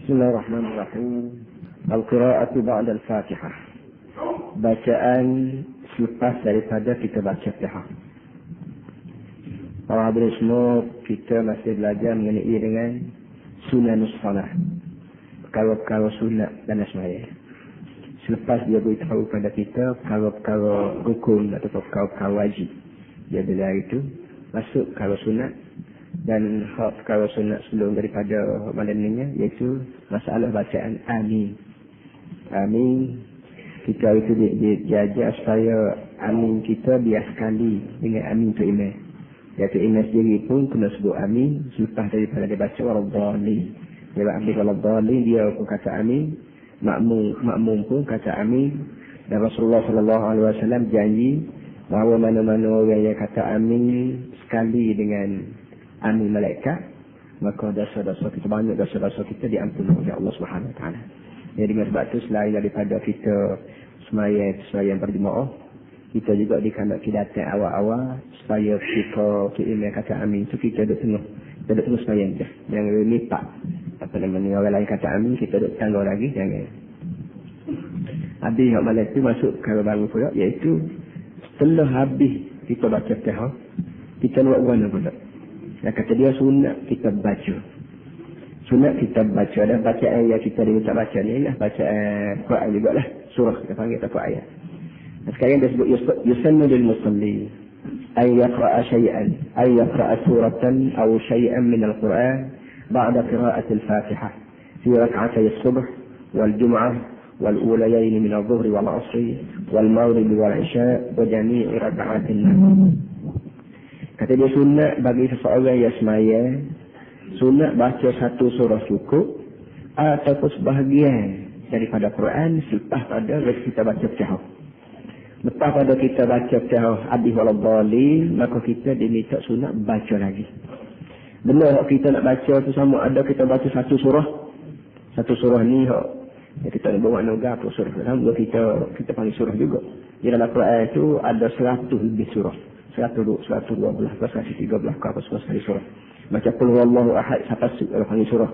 Bismillahirrahmanirrahim. Al-qira'atu ba'da al-Fatihah. Bacaan selepas daripada kita baca Fatihah. Para hadirin semua, kita masih belajar mengenai dengan sunanus salah. Perkara-perkara sunat dan sembahyang. Selepas dia beritahu kepada kita perkara-perkara rukun atau perkara-perkara wajib. Dia bila itu masuk perkara sunat. Dan perkara sunat sebelum daripada malamnya iaitu masalah bacaan amin. Amin. Kita itu diajar supaya amin kita biar sekali dengan amin tu imam. Iaitu imam sendiri pun kena sebut amin selepas daripada dia baca waladhdallin. Dia ambil waladhdallin, dia pun kata amin. Makmum pun kata amin. Dan Rasulullah SAW janji bahawa mana-mana orang yang kata amin sekali dengan amin malaikat, maka dosa-dosa kita, banyak dosa-dosa kita diampuni oleh Allah Subhanahu Wa Taala. Jadi dengan sebab itu, selain daripada kita sembahyang berjemaah, kita juga dikandaki datang awal-awal supaya kita imam kata amin tu kita duduk tengah sembahyang je. Jangan lipat apa namanya orang lain kata amin kita duduk tangga lagi, jangan. Habis hak malam tu masuk perkara baru pula, iaitu setelah habis kita baca Fatihah, kita buat mana pula? Yang kata dia sunat kita baca. Sunat kita baca. Dan bacaan yang kita diminta baca ni lah bacaan Quran juga lah. Surah kita panggil tak ayat. Dan sekarang dia sebut yusannu lil musalli ay yaqra'a shay'an ay yaqra'a suratan aw shay'an min al-Quran ba'da qira'ati al-Fatihah fi rak'atay as-subh wal jum'ah wal ulayayn min adh-dhuhr wal 'asr wal maghrib wal 'isha wa jami' rak'atin. Kata dia sunat bagi seseorang yang sembahyang, sunat baca satu surah cukup ataupun sebahagian daripada Quran selepas pada kita baca Fatihah. Lepas pada kita baca Fatihah habis waladhdallin, maka kita diminta sunat baca lagi. Benar kita nak baca tu sama ada kita baca satu surah ni yang kita nak bawa noga atau surah sama kita panggil surah juga. Di dalam Quran tu ada 100 lebih surah. 112, 113 ke apa sekali surah. Baca qul huwallahu ahad sampai panggil surah.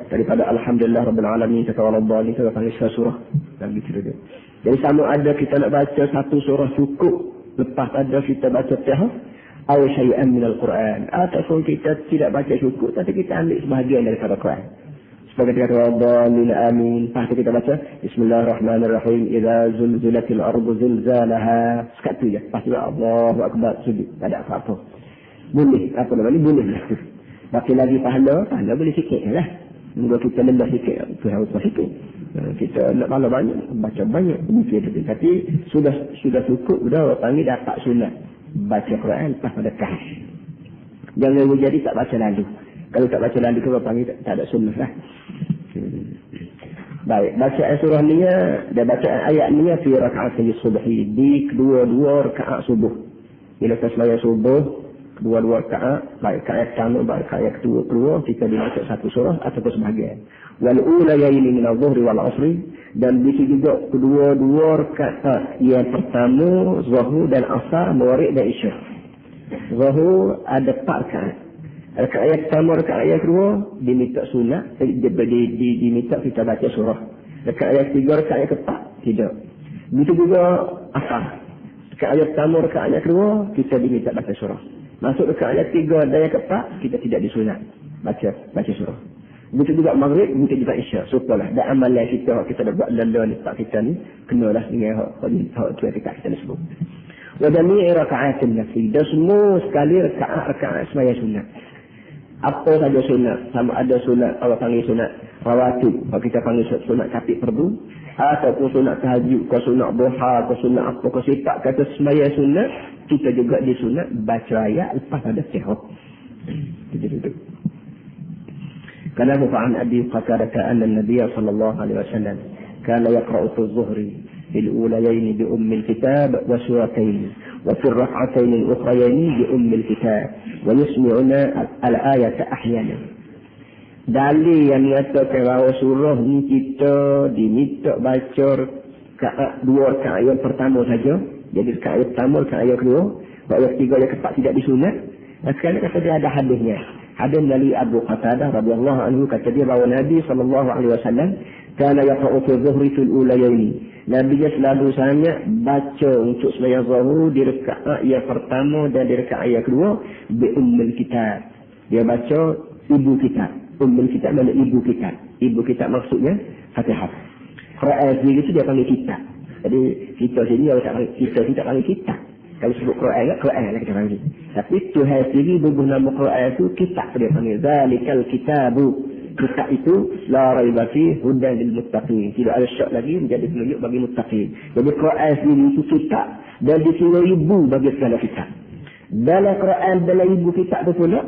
Daripada alhamdulillah rabbil alamin sampai waladhdallin kita panggil surah. Dan begitu dia. Jadi sama ada kita nak baca satu surah cukup lepas ada kita baca Fatihah atau syai'an min al-Quran, ataupun kita tidak baca cukup tapi kita ambil sebahagian daripada Quran. Sebagai kata waladhdallin amin, lepas kita baca bismillahirrahmanirrahim idza zulzilatil ardu zilzalaha, sekat tu je. Lepas tu Allahu akbar sujud, tak ada apa-apa. Boleh, apa namanya, boleh lah. Baki lagi pahala boleh sikit lah. Mungkin kita lembah sikit, itu harus sikit. Kita nak pahala banyak, baca banyak, mungkin itu. Tapi sudah cukup, sudah panggil dapat sunat baca Quran lepas pada kahf. Jangan jadi tak baca lalu. Kalau tak baca lalu kita panggil tak ada sunnah lah. Baik, bacaan surah ni dan bacaan ayat ni fi raka'atay subhi, di kedua-dua rakaat subuh. Bila kita sembahyang subuh, kedua-dua rakaat, baik rakaat pertama, baik rakaat kedua, kita dibaca satu surah ataupun sebahagian. Wal ulayaini min adh-dhuhri wal 'asri, dan begitu juga kedua-dua rakaat yang pertama zuhur dan asar, maghrib dan isya. Zuhur ada 4 rakaat. Rakaat pertama, rakaat kedua diminta sunat, diminta kita baca surah. Rakaat ketiga, rakaat keempat tidak. Begitu juga asar. Rakaat pertama, rakaat kedua kita diminta baca surah. Masuk rakaat ketiga dan yang keempat kita tidak disunat baca surah. Begitu juga maghrib, begitu juga isya. Supalah dan amalan kita dah buat dalam letak kita ni kenalah dengan hak tu yang kita sebut. Wa jami' raka'atin nafil, dan semua sekali rakaat sembahyang sunat. Apa saja sunat, sama ada sunat Allah panggil sunat rawatib, kalau kita panggil sunat kapit perdu, ataupun sunat tahajud, ke sunat duha, ke sunat apa, ke sifat kata sembahyang sunat, kita juga disunat baca ayat lepas ada Fatihah. Itu. Kana mufa'an Abi Qatadah anna an-nabiy sallallahu alaihi wasallam kana yaqra'u fi adh-dhuhri fil ulayayn bi ummil kitab wa suratayn wa fi ar-rak'atayn al-ukhrayayn bi ummil kitab wa yusmi'una al-ayata ahyana. Dalil yang menyatakan bahawa surah ni kita diminta baca dua rakaat yang pertama saja. Jadi rakaat pertama, rakaat kedua, rakaat ketiga, yang keempat tidak disunat. Dan sekarang kata dia ada hadisnya. Ada dari Abu Qatadah radhiyallahu anhu, kata dia bahawa Nabi SAW kana yaqra'u fi dhuhri fil ulayaini. Nabi dia selalu sangat baca untuk sembahyang zuhur di rakaat yang pertama dan di rakaat yang kedua bi ummul kitab. Dia baca ibu kitab. Ummul kitab mana ibu kitab. Ibu kitab maksudnya Fatihah. Quran sendiri itu dia panggil kitab. Jadi kita sini kita tidak panggil kitab. Kalau sebut Quran lah kita panggil. Tapi Tuhan sendiri beri nama Quran itu kitab dia panggil. Zalikal kitabu. Kitab itu la raiba fi hudan lil muttaqin. Tidak ada syak lagi menjadi petunjuk bagi muttaqin. Jadi Quran sendiri itu kitab dan dikira ibu bagi segala kitab. Dalam Quran dalam ibu kitab itu pula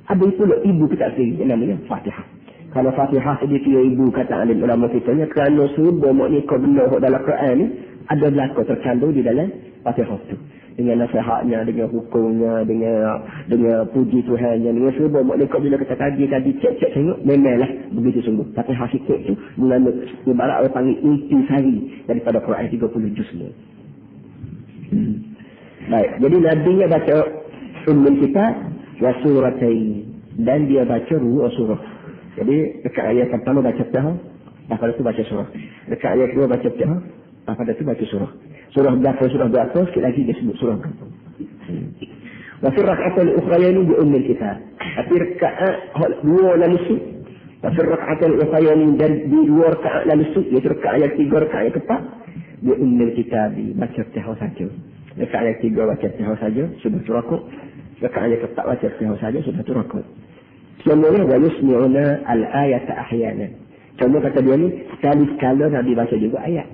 ada pula ibu kitab sendiri namanya Fatihah. Kalau Fatihah dia kira ibu kata alim ulama kita nya kerana semua makna benda dalam Quran ni ada berlaku terkandung di dalam Fatihah itu. Dengan nasihatnya, dengan hukumnya, dengan puji Tuhannya, dengan semua makna bila kita kaji cek tengok memanglah begitu sungguh. Tapi hakikat itu mengandung ibarat orang panggil inti sari daripada Quran 30 juz ni. Baik, jadi Nabi nya baca ummul kitab wa suratain dan dia baca dua surah. Jadi dekat ayat pertama baca Fatihah, lepas itu baca surah. Dekat ayat kedua baca Fatihah, lepas itu baca surah. Surah berapa, sikit lagi dia sebut surah berapa. Wa fi rak'atil ukhrayani bi ummil kitab. Tapi rakaat dua lalu sud. Wa fi rak'atil ukhrayani dan di dua rakaat lalu sud, iaitu rakaat yang tiga, rakaat yang keempat bi ummil kitab, baca Fatihah saja. Rakaat yang tiga baca Fatihah saja, sudah rukuk. Rakaat yang keempat baca Fatihah saja, sudah rukuk. Semuanya wa yusmi'una al-ayata ahyana. Contoh kata dia ni, sekali-sekala Nabi baca juga ayat.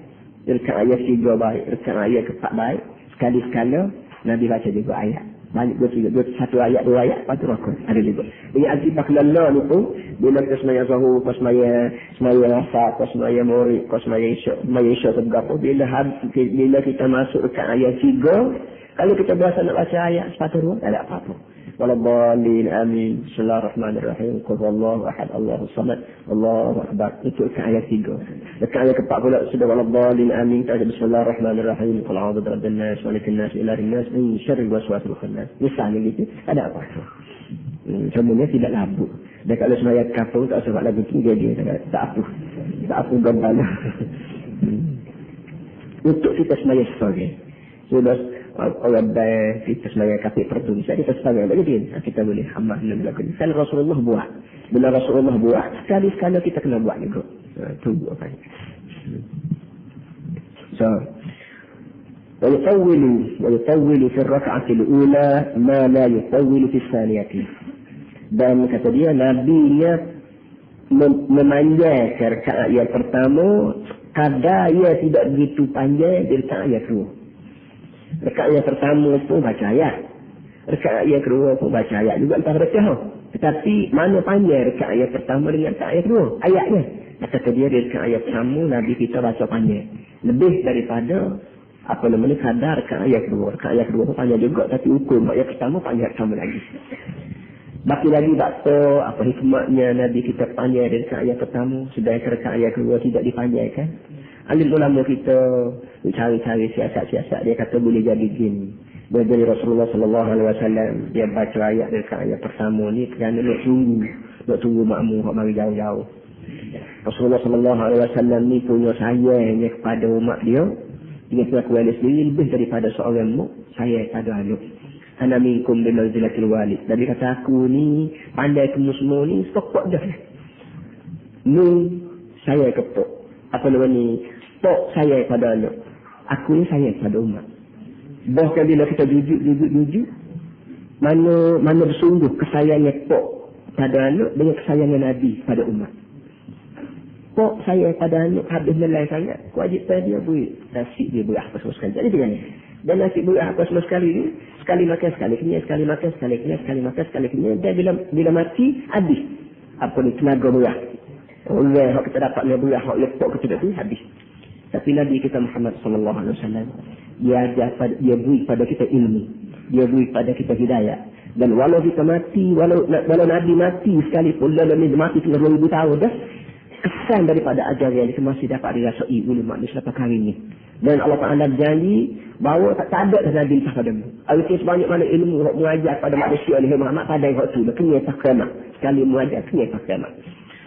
Dekat ayat 3 baik, dekat ayat 4 baik, sekali-sekala Nabi baca juga ayat. Banyak dua satu ayat, dua ayat, lepas tu rukun. Ada juga. Jadi akibat lalla ni pun, bila kita semaya zuhur, kita semaya asar, kita semaya maghrib, kita semaya isya berapa, bila kita masuk dekat ayat 3, kalau kita berasa nak baca ayat sepatah dua, tak ada apa-apa. Waladdallin amin. Bismillahirrahmanirrahim. Qul huwallahu ahad, Allahus samad, Allahu akbar. Itu ayat 3. Dekat ayat ke-4 pula sudah waladdallin amin. Kita bismillahirrahmanirrahim. Qul a'udzu birabbin nas, malikin nas, ilahil nas, min syarril waswasil khannas. Misalnya gitu, ada apa? Sebenarnya tidak labu. Dan kalau semaya kafir tak sebab lagu tu dia tak apa gambar. Untuk kita semaya sebagai sudah orang baik kita semaya kafir tertulis kita sebagai lagi kita boleh amal dan lakukan. Kalau Rasulullah buat, bila Rasulullah buat sekali-sekala kita kena buat juga. Tunggu apa ni? So ويطول في الركعة الأولى ما لا يطول في الثانية. Dan kata dia Nabi-nya memanjangkan rakaat yang pertama kadar ia tidak begitu panjang dari rakaat yang kedua. Rakaat yang pertama pun baca ayat, rakaat yang kedua pun baca ayat juga entah Fatihah. Tetapi mana panjang rakaat yang pertama dengan rakaat yang kedua ayatnya. Kata dia dari rakaat yang pertama Nabi kita baca panjang lebih daripada kadar rakaat yang kedua. Rakaat yang kedua pun panjang juga, tapi ukur yang pertama panjang sama lagi. Baki lagi apa hikmatnya Nabi kita panjang dari rakaat yang pertama sedangkan rakaat yang kedua tidak dipanjangkan. Alim ulama kita cari-cari siasat-siasat, dia kata boleh jadi gini. Dari Rasulullah sallallahu alaihi wasallam dia baca ayat dari rakaat yang pertama ni kerana nak tunggu makmum hok mari jauh-jauh. Rasulullah sallallahu alaihi wasallam ni punya sayangnya kepada umat dia. Dia kelakuan dia sendiri lebih daripada seorang mak saya pada anak. Ana minkum bimanzilatil walid. Nabi kata aku ni pandai kamu semua ni stokok dah. Ni saya kepok. Apa nama ni? Tok saya pada anak. Aku ni saya pada umat. Bahkan bila kita jujur, mana bersungguh kesayangan tok pada anak dengan kesayangan Nabi pada umat. Tok saya pada anak habis nilai sangat, kewajipan dia beri nasi, dia beri apa semua sekali. Jadi dia ni. Dan nasi beri apa semua sekali ni, sekali makan sekali kenyang, sekali makan sekali kenyang, sekali makan sekali kenyang. Dan bila mati habis apa ni tenaga berat. Oleh hak kita dapat dia berat, hak lepok kita tu habis. Tapi Nabi kita Muhammad sallallahu alaihi wasallam dia beri pada kita ilmu, dia beri pada kita hidayah. Dan walau kita mati, walau Nabi mati sekalipun dalam ni mati 3000 tahun dah, kesan daripada ajaran itu masih dapat dirasai oleh manusia selepas hari ini. Dan Allah Ta'ala janji bahawa tak ada Nabi entah padamu. Arti sebanyak mana ilmu yang mengajar pada manusia ni Muhammad pada waktu tu kena tak kiamat. Sekali mengajar kena tak kiamat.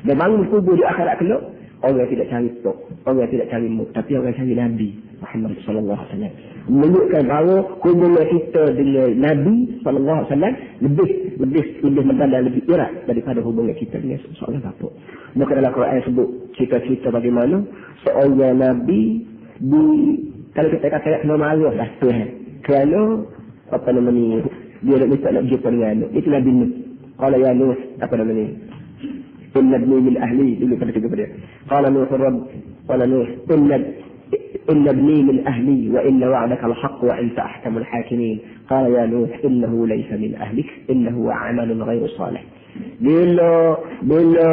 Dan bangun kubur di akhirat kelak, orang yang tidak cari tok, orang yang tidak cari muk, tapi orang yang cari Nabi Muhammad sallallahu alaihi wasallam. Menunjukkan bahawa hubungan kita dengan Nabi sallallahu alaihi wasallam lebih mendalam, lebih erat daripada hubungan kita dengan seorang bapa. Maka dalam Quran sebut cerita-cerita bagaimana seorang Nabi kalau kita kata kena marah lah Tuhan. Kerana apa namanya dia nak berjumpa dengan anak. Itu Nabi Nuh. Qala ya Nuh, apa namanya? Inna ibni min ahli. Dulu pada tiga pada. Qala Nuh Rabb, qala Nuh inna ibni min ahli wa inna wa'daka al-haqq wa anta ahkamul hakimin. Qala ya Nuh innahu laysa min ahlik, innahu 'amalun ghairu salih. Bila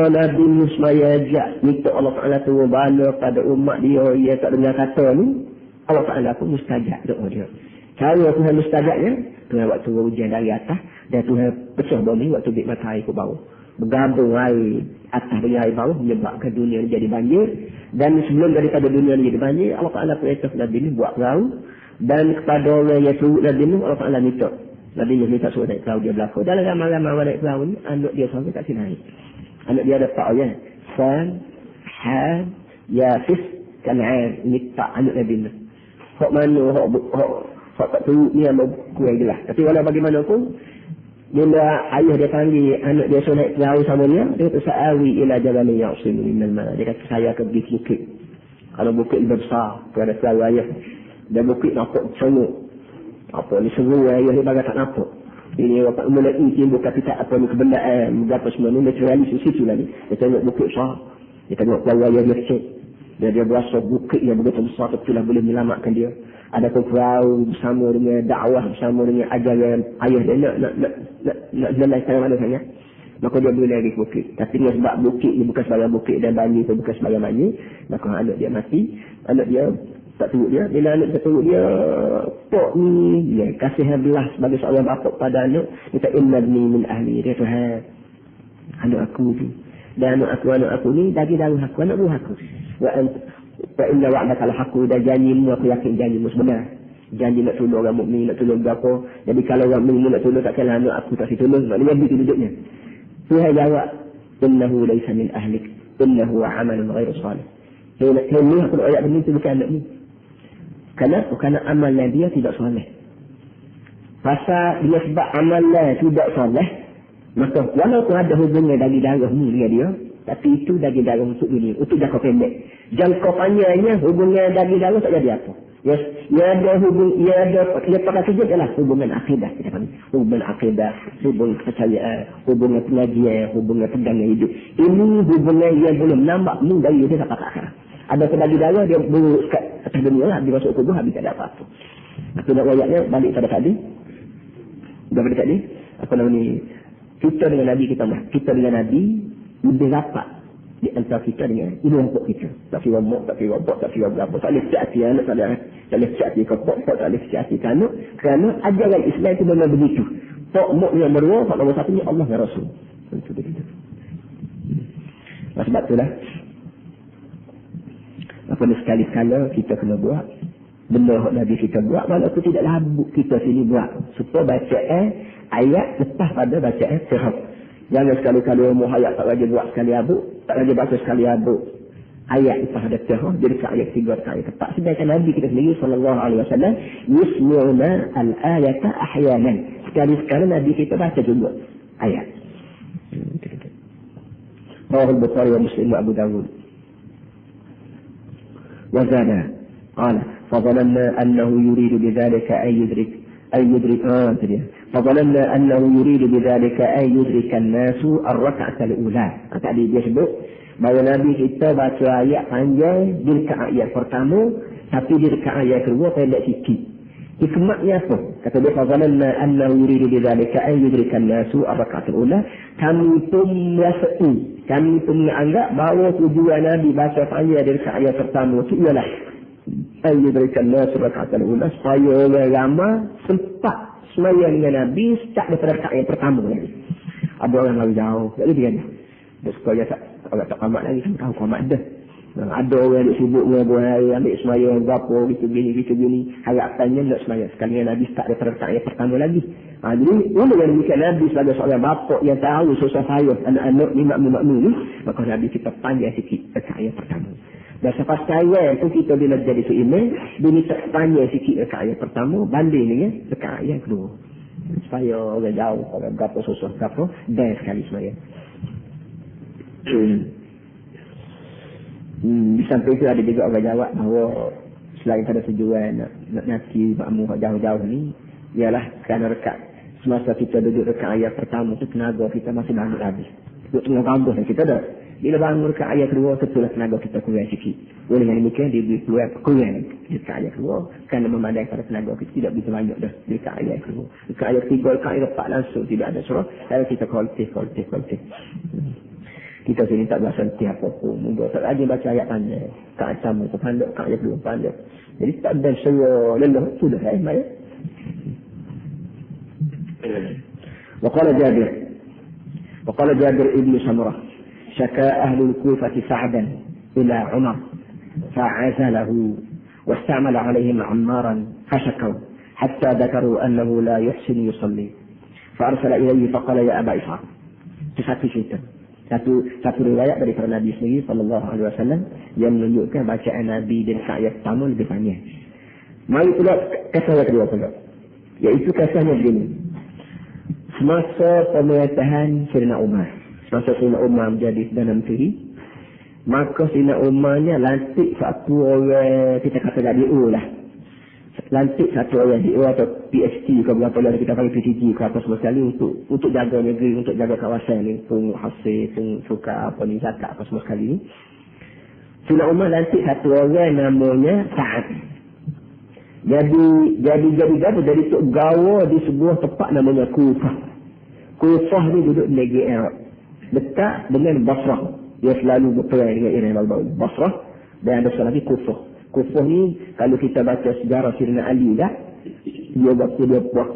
Nabi Nuh semaya ajak minta Allah Ta'ala turun bala pada umat dia tak dengar kata ni, Allah Ta'ala pun mustajab doa dia. Cara Tuhan mustajabnya, Tuhan waktu hujan dari atas dan Tuhan pecah bumi waktu bit matahari ke bawah. Bergabung air atas dengan air bawah menyebabkan dunia ni jadi banjir. Dan sebelum daripada dunia ni jadi banjir, Allah Ta'ala perintah Nabi ni buat perahu. Dan kepada orang yang suruh Nabi ni, Allah Ta'ala minta. Nabi ni minta suruh naik perahu dia berlaku. Dalam ramai-ramai orang naik perahu ni, anak dia seorang tak sini naik. Anak dia ada 4 orang. Sam, Ham, Yafis, Kan'an. Ini tak anak Nabi ni. Hak mana, hak tak turut ni yang kurang jelas. Tapi walau bagaimanapun, bila ayah dia panggil anak dia suruh naik perahu sama dia kata sa'awi ila jabalin ya'simu minal ma'. Dia kata saya akan pergi bukit. Kalau bukit lebih besar kepada perahu ayah. Dan bukit nampak semua. Apa ni seru ayah ni bagai tak nampak. Ini bapak mulai timbul kata apa ni kebendaan, berapa semua ni naturalis di situ lagi. Dia tengok bukit besar. Dia tengok perahu ayah dia kecil. Dia berasa bukit yang begitu besar itulah boleh menyelamatkan dia. Ada perahu bersama dengan dakwah, bersama dengan ajaran ayah dia nak jelaskan mana sangat. Maka dia boleh lagi bukit. Tapi dengan sebab bukit ni bukan sebagai bukit dan banjir pun bukan sebagai banjir, maka anak dia mati. Anak dia tak turut dia. Bila anak dia turut dia, pok ni dia kasih belas sebagai seorang bapa pada anak. Dia kata innabni min ahli. Dia Tuhan, anak aku tu. Dan anak aku ni daging darah aku, anak buah aku. Wa inna wa'daka al-haqq, dan janjimu aku yakin janjimu sebenar. Janji nak tolong orang mukmin, nak tolong berapa. Jadi kalau orang mukmin nak tolong takkanlah anak aku tak ditolong. Maknanya begitu duduknya. Tuhan jawab, innahu laysa min ahlik, innahu 'amalun ghairu salih. Ini aku nak ayat ini tu bukan anak ni. Kerana amalan dia tidak soleh. Pasal dia sebab amalan tidak soleh, maka walaupun ada hubungan daging darah ni dengan dia, tapi itu daging darah untuk dunia, untuk jangka pendek. Jangka panjangnya hubungan daging darah tak jadi apa. Yes, dia pakai kerja adalah hubungan akidah kita panggil. Hubungan akidah, hubungan kepercayaan, hubungan pengajian, hubungan pegangan hidup. Ini hubungan yang belum nampak ni dari dia sampai ke akhirat. Ada daging darah dia buruk kat atas dunia lah, dia masuk kubur habis tak ada apa-apa. Aku nak ayatnya balik pada tadi. Daripada tadi, apa nama ni? Kita dengan Nabi kita dengan Nabi lebih rapat di antara kita dengan ibu bapa kita. Tak kira mak, tak kira bapak, tak kira berapa. Tak boleh cakap anak, tak boleh cakap ke bapak, tak boleh cakap ke anak. Kerana ajaran Islam itu memang begitu. Pak mak yang berdua, pak nombor satunya Allah dan Rasul. Itu begitu. Sebab itulah, apa ni sekali-kala kita kena buat benda yang Nabi kita buat, walaupun tidaklah kita sini buat. Supaya bacaan ayat lepas pada bacaan sirah. Jangan sekali-kali umur hayat tak lagi buat sekali abuk, tak lagi baca sekali abuk. Ayat lepas ada sirah, jadi ke ayat 3 ke ayat 4. Sedangkan Nabi kita sendiri sallallahu alaihi wasallam yusmi'una al-ayata ahyanan. Sekali-sekali Nabi kita baca juga ayat. Rawahul Bukhari wa Muslim wa Abu Dawud. Wazada qala فظننا أنه يريد بذلك فظننا أنه يريد بذلك أن يدرك الناس الركعة الأولى. Tadi dia sebut bahawa Nabi kita baca ayat panjang di rakaat ayat pertama, tapi di rakaat ayat kedua pendek sikit. Hikmatnya apa? Kata dia فظننا أنه يريد بذلك أن يدرك الناس الركعة الأولى. Kami pun merasai, kami pun menganggap bahawa tujuan Nabi baca panjang di rakaat ayat pertama itu ialah ayyudrikan nas raka'atan ula, supaya orang ramai sempat sembahyang dengan Nabi sejak daripada rakaat yang pertama lagi. Ada orang lari jauh, tak boleh dia. Supaya tak orang tak qamat lagi, kan tahu qamat dah. Ada orang yang sibuk mengabuh hari, ambil semaya berapa, gitu gini. Harapannya nak semaya. Sekali Nabi start daripada rakaat yang pertama lagi. Jadi, mula yang demikian Nabi sebagai seorang bapa yang tahu susah payah anak-anak ni makmum ni, maka Nabi kita panjang sikit rakaat yang pertama. Dan selepas sekarang tu kita bila jadi seimam, dia tak panjang sikit rakaat yang pertama, banding dengan rakaat yang kedua. Supaya orang jauh, orang berapa susah, berapa, dan sekali semaya. Di samping itu ada juga orang jawab bahawa selain pada tujuan nak nasi makmum jauh-jauh ni ialah kerana rekat semasa kita duduk rekat ayat pertama tu tenaga kita masih bangun habis. Duduk tengah kampus kita dah. Bila bangun rekat ayat kedua tentulah tenaga kita kurang sikit. Oleh yang demikian dia kurang rekat ayat kedua kerana memandai pada tenaga kita tidak bisa banyak dah rekat ayat kedua. Rekat ayat tiga, rekat ayat empat langsung tidak ada surah. Lalu kita koltif. Kita sini tak berasa tiap apa-apa. Mungkin tak lagi baca ayat panjang. Kak sama ke pandai, kak ayat dua pandai. Jadi tak ada sewa lelah. Sudah Maya. وقال جابر ابن سمرة شكا أهل الكوفة سعدا إلى عمر فعزله واستعمل عليهم عمارا فشكوا حتى ذكروا أنه لا يحسن يصلي فأرسل إليه فقال يا أبا إسحاق تسعة شيطان satu riwayat daripada Nabi sendiri sallallahu alaihi wasallam yang menunjukkan bacaan Nabi dan ayat pertama lebih panjang. Mari pula kisah yang kedua pula. Iaitu kisahnya begini. Semasa pemerintahan Sayyidina Umar. Semasa Sayyidina Umar menjadi Perdana Menteri, maka Sayyidina Umarnya lantik satu orang, kita kata DO lah. Lantik satu orang DO atau PhD ke berapa lah kita panggil PhD ke apa semua sekali untuk jaga negeri, untuk jaga kawasan ni, pun hasil, pun suka apa ni, zakat apa semua sekali ni. Sayyidina Umar lantik satu orang namanya Sa'ad. Jadi tok gawa di sebuah tempat namanya Kufah. Kufah ni duduk di negeri Arab. Dekat dengan Basrah. Dia selalu berperang dengan Iran baru-baru. Basrah dan ada satu lagi Kufah. Kufah ni kalau kita baca sejarah Sayyidina Ali dah, dia waktu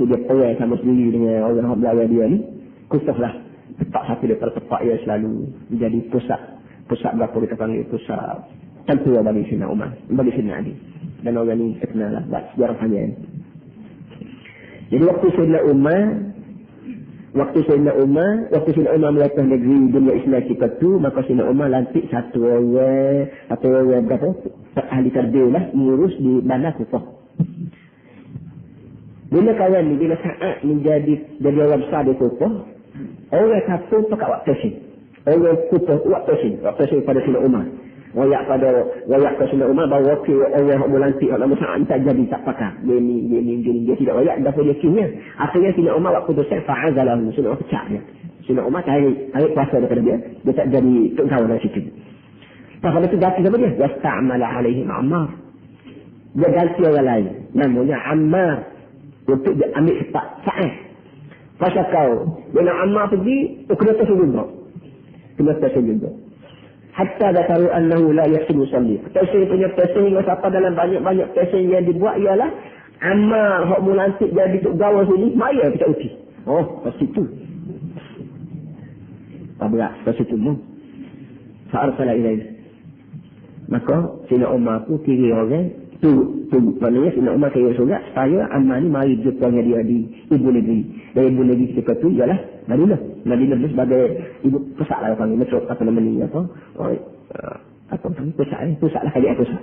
dia perang sama sendiri dengan orang Belanda dia ni, Kufah lah tempat satu daripada tempat yang selalu menjadi pusat berapa kita panggil pusat tentu bagi Sayyidina Umar, bagi Sayyidina Ali. Dan orang ini terkenal lah buat sejarah panjang. Jadi waktu Sayyidina Umar melepas negeri dunia Islam kita tu, maka Sayyidina Umar lantik satu orang berapa ahli tarbiyah lah mengurus di bandar Kufah. Bila kawan ni, bila Sa'ad menjadi orang besar di Kufah, orang kafir pakat waktu sini. Orang Kufah waktu sini pada Sayyidina Umar. Wayak ke Sayyidina Umar bahawa wakil orang yang melantik orang Sa'ad tak jadi tak pakai. Dia tidak wayak dapat dia kimia. Akhirnya Sayyidina Umar waktu tu saya fa'azalahu. Sayyidina Umar pecah dia. Sayyidina Umar tarik kuasa daripada dia. Dia tak jadi tuk kawan dari situ. Pada itu ganti sama dia. Wasta'amala alaihim Ammar. Dia ganti orang lain. Namanya Ammar. Untuk dia ambil sepak Sa'ad. Pasal kau. Bila Ammar pergi, kena tersenyum juga. Hatta dakaru annahu la yahsinu salli. Tafsir punya tafsir hingga sampai dalam banyak tafsir yang dibuat ialah Ammar hak mulantik jadi tok gawa sini maya kita uti. Oh, pas itu. Abrak pas itu mu. Fa'arsala ilaihi. Maka Sayyidina Umar tu kiri orang tu maknanya Sayyidina Umar kiri surga supaya Ammar ni mari jumpa dengan dia di ibu negeri. Dan ibu negeri ketika tu ialah Madinah ni sebagai ibu pusat lah panggil metro apa namanya apa pusat lah kali pusat.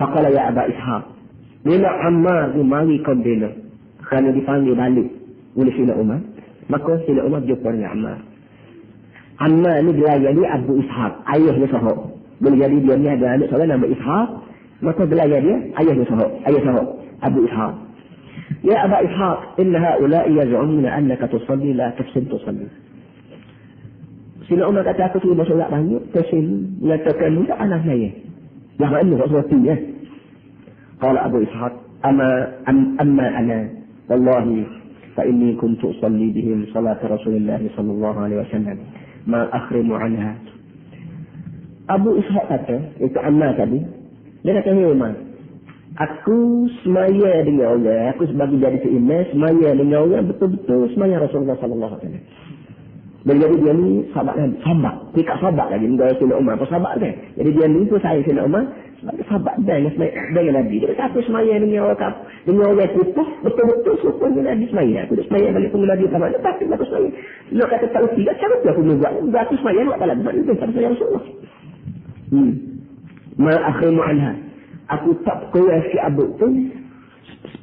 Faqala ya Aba Ishaq. Bila Ammar ni mari kau bela kerana dipanggil balik oleh Sayyidina Umar, maka Sayyidina Umar jumpa dengan Ammar. Ammar ni dia jadi Abu Ishaq, ayah dia sahab. Bila jadi dia ni ada anak seorang nama Ishaq, maka belajar dia ayah sahab Abu Ishaq. Ya Aba Ishaq, inna ha'ula'i yaz'umuna annaka tusalli la tafsin tusalli. Sayyidina Umar kata aku suruh solat banyak, tafsin mengatakan ni tak anak saya. Yang mana tak sesuatu ya. Qala Abu Ishaq, amma ana wallahi fa inni kuntu usalli bihim salat Rasulullah sallallahu alaihi wasallam ma akhrimu anha. Abu Ishaq kata, itu Ammar tadi, dia kata ni Umar, aku semaya dengan orang, aku sebagai jadi seimam semaya dengan orang betul-betul semaya Rasulullah sallallahu alaihi wasallam. Dan jadi dia ni sahabat Nabi. Sahabat. Tidak sahabat lagi. Dia Sayyidina Umar. Apa sahabat kan? Jadi dia ni tu saya Sayyidina Umar. Sebab sahabat dengan Nabi. Dia satu semaya dengan orang putih. Betul-betul suka dengan Nabi semaya. Aku dah semaya balik pengguna Nabi sama. Tapi aku semaya. Dia kata tak letih. Cara tu aku buat. Aku semaya buat tak lagi. Sebab itu tak saya Rasulullah. Ma'akhimu anha. Aku tak kuat si abuk tu.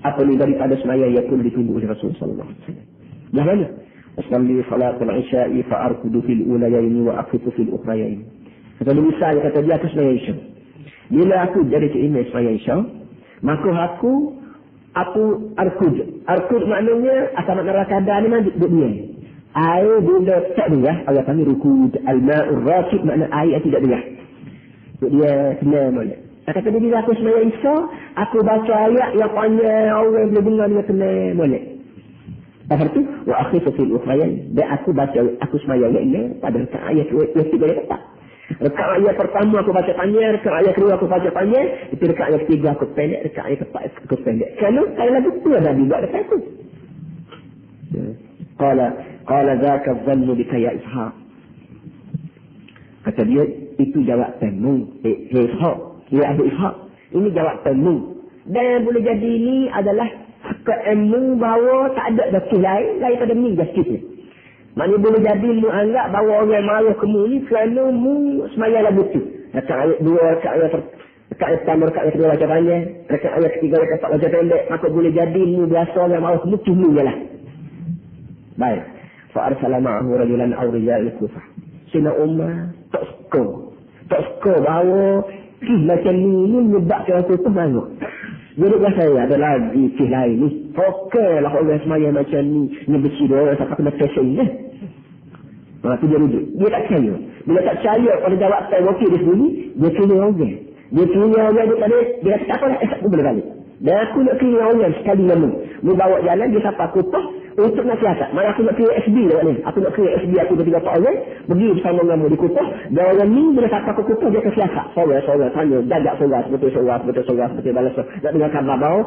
Apa ni daripada semaya yang pun ditunggu oleh Rasulullah SAW. Dah mana? Asalli salatul isya'i fa'arkudu fil ulayaini wa aqifu fil ukhrayaini. Kata Musa, kata dia aku semaya isya. Bila aku jadi keimam semaya isya, maka aku arkud. Arkud maknanya asal neraka dah ni mandi duduk dia. Air bila tak dengar, Allah panggil rukud. Al-ma'ur rasid makna air tidak dengar. Duduk dia kena boleh. Kata dia bila aku semaya isya, aku baca ayat yang panjang orang boleh dengar dia kena boleh. Lepas tu, wa akhifu fil ukhrayain. Dan aku baca, aku semaya ayat ini pada rekat ayat yang tiga yang tepat. Rekat ayat pertama aku baca panjang, rekat ayat kedua aku baca panjang, itu rekat ayat ketiga aku pendek, rekat ayat keempat aku pendek. Kerana saya lagu tu ada buat dekat aku. Qala zaka dhannu bika ya Ishaq. Kata dia, itu jawabanmu. Ishaq. Ya Abu Ishaq. Ini jawabanmu. Dan boleh jadi ini adalah keemu bahawa tak ada dasar lain daripada mu dasar tu. Maknanya boleh jadi mu anggap bahawa orang marah ke mu ni kerana mu semaya lagu tu. Rekat ayat 2, rekat ayat pertama, rekat ayat kedua baca panjang, rekat ayat ketiga, rekat empat baca pendek. Maka boleh jadi mu biasa orang marah ke mu tu mu je lah. Baik. Fa'arsala ma'ahu rajulan aw rijal Kufah. Sina Umar tak suka bahawa macam ni menyebabkan aku tu marah. Jadi saya ada lagi kisah lain ni. Okeylah orang semaya macam ni. Ni bersih dia orang sampai kena fashion ni. Lepas tu dia rujuk. Dia tak percaya. Bila tak percaya pada jawapan wakil dia sendiri, dia kena orang. Dia kena orang dia tadi. Dia kata tak apalah, esok aku boleh balik. Dan aku nak kena orang sekali nama. Dia bawa jalan, dia sampai kutah untuk nasihat. Malah aku nak kira SB lewat ni. Aku nak kira SB aku bertiga pak orang. Pergi bersama nama di kutah. Dan orang ni bila sampai ke kutah, dia kasi akak. Sorang, tanya. Jajak sorang, seperti balas. Nak dengar kabar bahawa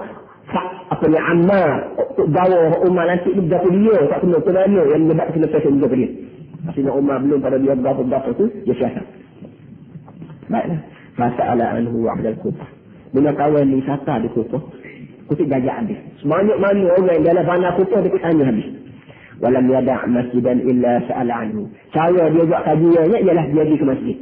apa ni Ammar untuk bawa Umar nanti ni berapa dia tak kena kerana yang menyebabkan kena pesen juga dia. Maksudnya Umar belum pada dia berapa tu dia siasat. Baiklah. Masa'ala anhu wa'adal kutah. Bila kawan ni sata di kutah, kutip jajak habis. Semanyak mana orang dalam bandar kutah dia tanya habis. Walam yada' masjidan illa sa'ala anhu. Cara dia buat kajiannya ialah dia pergi ke masjid.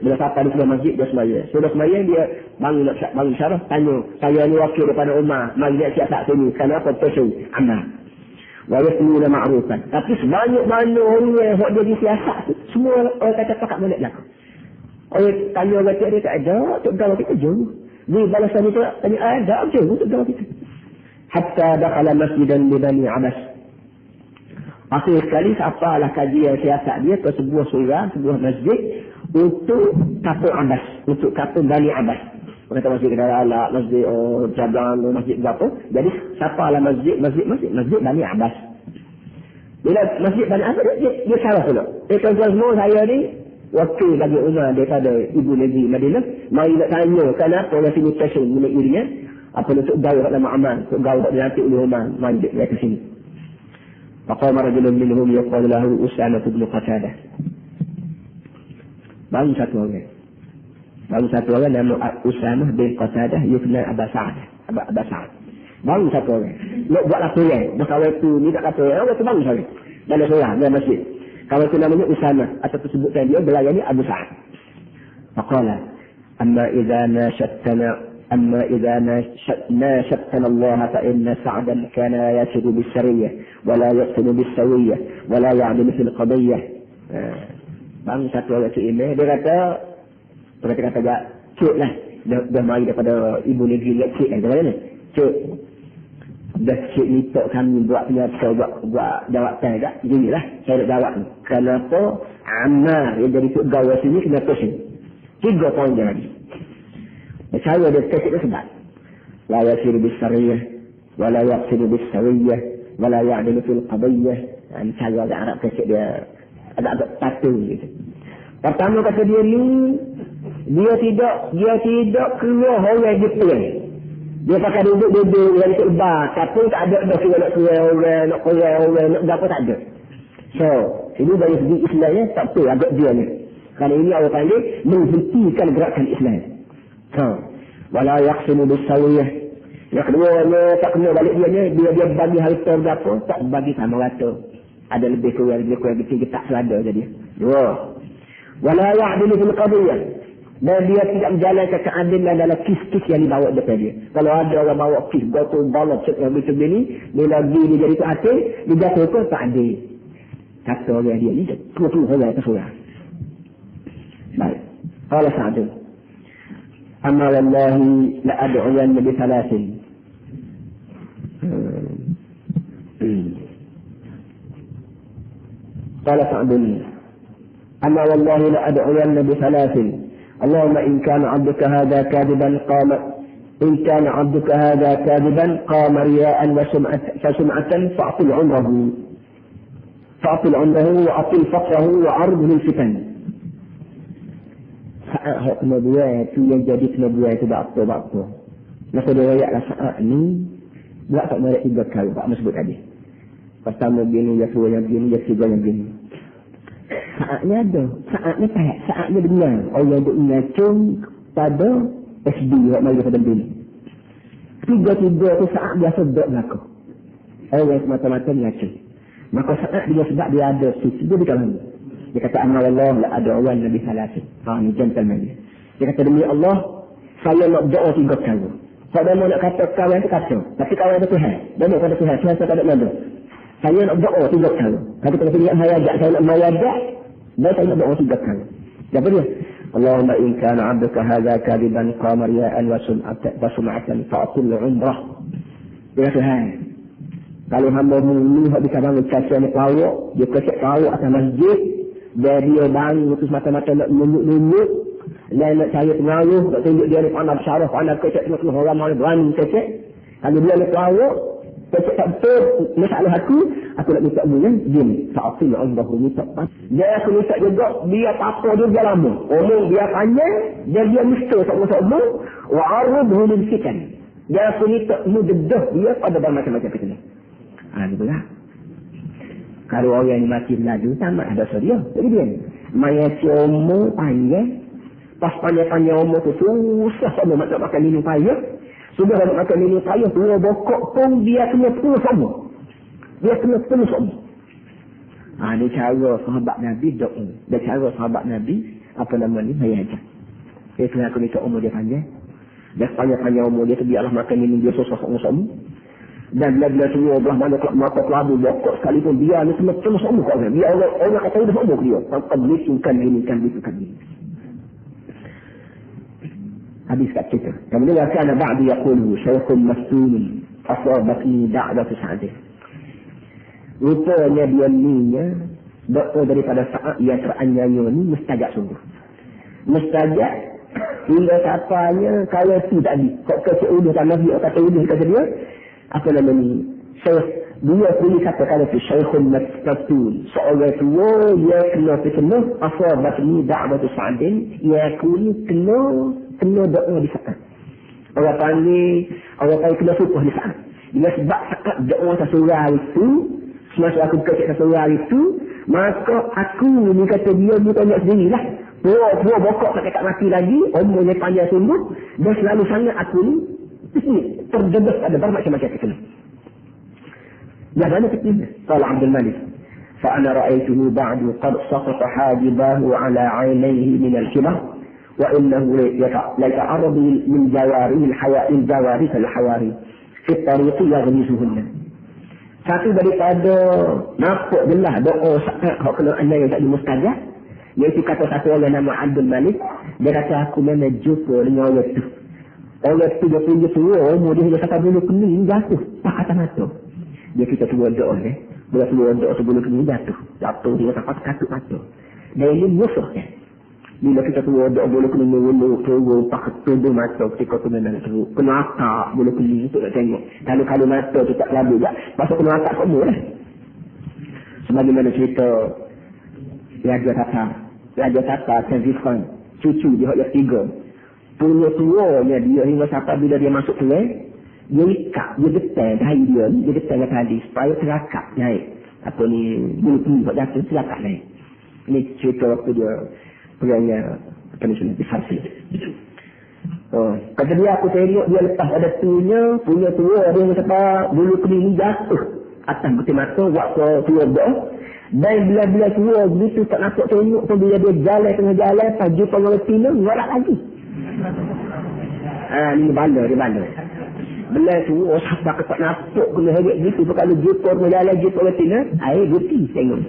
Bila sampai di sebelah masjid dia semaya. Sudah semaya dia bangun syarah tanya. Saya ni wakil daripada Umar. Mari dia siap tak sini. Kenapa tersebut? Amal. Wa yasmuna ma'rufan. Tapi sebanyak mana orang yang jadi siasat tu, semua orang kata pakat balik belakang. Orang tanya orang dia tak ada. Tok gawa kita jauh. Dia balasan itu tanya ada jauh tok gawa kita. Hatta dakhala masjidan li Bani Abbas. Akhir sekali sampailah kajian siasat dia ke sebuah surau, sebuah masjid untuk kampung Abbas, untuk kampung Bani Abbas. Mereka masjid Kedara, masjid Jablan, masjid berapa. Jadi sampailah masjid Bani Abbas. Bila masjid Bani Abbas dia salah pula. Tuan-tuan semua saya ni wakil bagi Umar daripada ibu negeri Madinah. Mari nak tanya kenapa orang sini passion mengenai dia. Apa untuk gaul kat nama aman, untuk gaul kat nanti oleh Umar manjik dari sini. Faqama rajulun minhum yaqulu lahu Usamah bin Qatadah. Baru satu orang nama Usamah bin Qatadah yukna Aba Sa'ad. Baru satu orang. Nak buat laporan. Kalau itu ni tak laporan, orang tu baru saja. Dalam surah, dalam masjid. Kalau itu namanya Usamah atau disebutkan dia belayani Abu Sa'ad. Faqala amma إذا ناشدتنا الله فإن سعدا كان يشد بالسرية ولا يقتل بالسوية ولا يعدل في القضية. Bang satu orang tu email dia kata cik lah dah mari daripada ibu negeri cik kan macam mana cik dah cik ni tok kami buat buat jawapan tak gini lah saya nak jawab ni kenapa Ammar yang jadi tok gawa sini kena pusing 3 tahun dia lagi. Saya dia kata sebab la yasiru bis-sariyah wa la yaqsidu bis-sawiyah wa la ya'dilu fil qadiyyah. Cara Arab kata dia agak patuh gitu. Pertama kata dia ni dia tidak keluar orang Jepun. Dia pakai duduk yang terbar, tapi tak ada kira nak keluar orang, nak keluar orang, nak apa tak ada. So, ini dari segi Islamnya tak apa agak dia ni. Kerana ini Allah panggil menghentikan gerakan Islam. So, wala yaqsimu bisawiyah. Yang kedua, tak kena balik dia bagi harta berapa, tak bagi sama rata. Ada lebih kurang kecil, tak selada je dia. Dua. Wala ya'dilu fil qadiyah. Dan dia tidak menjalankan keadilan dalam kis-kis yang dibawa depan dia. Kalau ada orang bawa kis, botol balap, ceklah begitu ni, dia lagi dia jadi tu hati, dia jatuh ke tak adil. Kata orang dia ni, tua-tua orang ke surah. Baik. Qala Sa'd. Amma wallahi la ad'uyanna bi thalathin. Qala Sa'd. Amma wallahi la ad'uyanna bi thalathin. اللهم إن كان عبدك هذا كاذبا قام رياء فسمعة فأعطل عمره وأطل فقره وعرضه للفتن. Saat kena buat tu yang jadi kena buat tu bakto. Maka dia rakyatlah saat ni buat tak mereka 3 kali tak sebut tadi. Pertama begini, yang kedua yang begini, yang ketiga yang begini. Saatnya ada, saatnya tak, saatnya benar. Orang duk ngacung pada SD yang mari pada bini. 3 tu saat biasa duk berlaku. Orang semata-mata ngacung. Maka saat dia sebab dia ada sisi dia berkawan. Dia kata anna Allah la ada orang Nabi sallallahu. Ni gentleman dia. Dia kata demi Allah saya nak doa 3 kali. Kalau mau nak kata kawan tu kata, tapi kawan tu Tuhan. Dia nak kata Tuhan, Tuhan tak ada mana. Saya nak doa 3 kali. Tapi kalau saya ajak saya nak mengajak, dia saya nak doa 3 kali. Apa dia? Allahumma in kana 'abduka hadza kadiban qama riya'an wa sum'atan fa'til 'umrah. Ya Tuhan. Kalau hamba-Mu ni hak bisa bangun caca ni pelawak, dia kecek pelawak atas masjid, dia bangun terus mata-mata nak nunjuk, lain nak cari pengaruh, nak tunjuk dia ni pandai syaraf, pandai kecek tengok orang mana berani kecek. Kalau dia ni pelawak, kecek tak betul, masalah aku nak minta bunyi, jin, ta'atil Allah minta pas. Dia aku minta juga, dia apa dia lama. Omong dia panjang, dia mesti sama-sama, wa'arudhu lil fitan. Dia aku minta mudedah dia pada bermacam-macam fitnah. Alhamdulillah. Kalau orang yang mati melaju, sama ada dia. Jadi dia, mayat umur panjang, pas panjang-panjang umur tu susah sama nak makan minum payah. Sudah nak makan minum payah, dua bokok pun dia kena penuh sama. Dia kena penuh sama. Dia cara sahabat Nabi doa. Dia cara sahabat Nabi, apa nama ni, mayat. Dia kena aku minta umur dia panjang. Dia panjang-panjang umur dia tu, biarlah makan minum dia susah sama. Dan bila semua belah mana mata kelabu bokok sekalipun dia ni semua semua orang. Dia orang kata dia semua dia. Tanpa belikan ini. Habis kat cerita. Kemudian kana ba'di yaqulu syaikhun mas'ulun asabatni da'watu Sa'd. Rupanya dia ni doa daripada Sa'd yang teraniaya ni mustajab sungguh. Mustajab hingga katanya kalau tu tadi kok kecil ulu tanah dia kata ulu kata dia apa nama ni? Dia boleh katakan itu Syekhul Mas'ul. Seorang tua dia kena fitnah asabat ni da'watu Sa'd. Ia kena doa di Sa'd. Orang panggil kena sumpah di Sa'd. Bila sebab Sa'd doa sesurah itu, semasa aku kecek sesurah itu, maka aku ni kata dia tanya sendirilah. Dua bokok tak mati lagi, umurnya panjang sungguh, dan selalu sangat aku ni terjebak ada bermacam-macam fitnah. Ya banyak fitnah. Qala Abdul Malik, fa ana ra'aytuhu ba'du qad saqata hajibahu 'ala 'aynayhi min al-kibar wa innahu la yata'arradu min jawarih al-hawari fi tariqi yaghmisuhunna. Satu daripada nampak jelas doa Sa'd hak kena anda yang tak dimustajab, iaitu kata satu orang nama Abdul Malik, dia kata aku memang jumpa dengan orang tu. Orang tu dia punya tua, umur dia kata bulu kening jatuh, tak kata mata. Dia kita semua doa bila semua doa sebelum kening jatuh dia tak katuk mata. Dan ini musuh bila kita semua doa bulu kening bulu turun pakai tubuh mata ketika tu memang teruk. Kena akak bulu kening tu nak tengok. Kalau mata tu tak lalu tak, pasal kena akak kamu lah. Sebagaimana cerita Raja Tata Genghis Khan, cucu dia yang 3. Punya tuanya dia hingga sampai bila dia masuk kelas, dia ikat, dia getah dahi dia getah tadi supaya terakak naik. apa ni bulu buat jatuh silakan naik. Ini cerita waktu dia perangnya Peninsular Farsi. Kata dia, aku tengok dia lepas ada punya tua dia kata bulu kening jatuh atas putih mata waktu tua dah. Dan bila-bila tua begitu tak nampak tengok pun bila dia jalan tengah jalan pas jumpa orang betina ngorak lagi. Ini bala dia bala. Bila tua siapa tak nampak kena hebat gitu kalau jumpa orang jalan jumpa orang betina air putih tengok.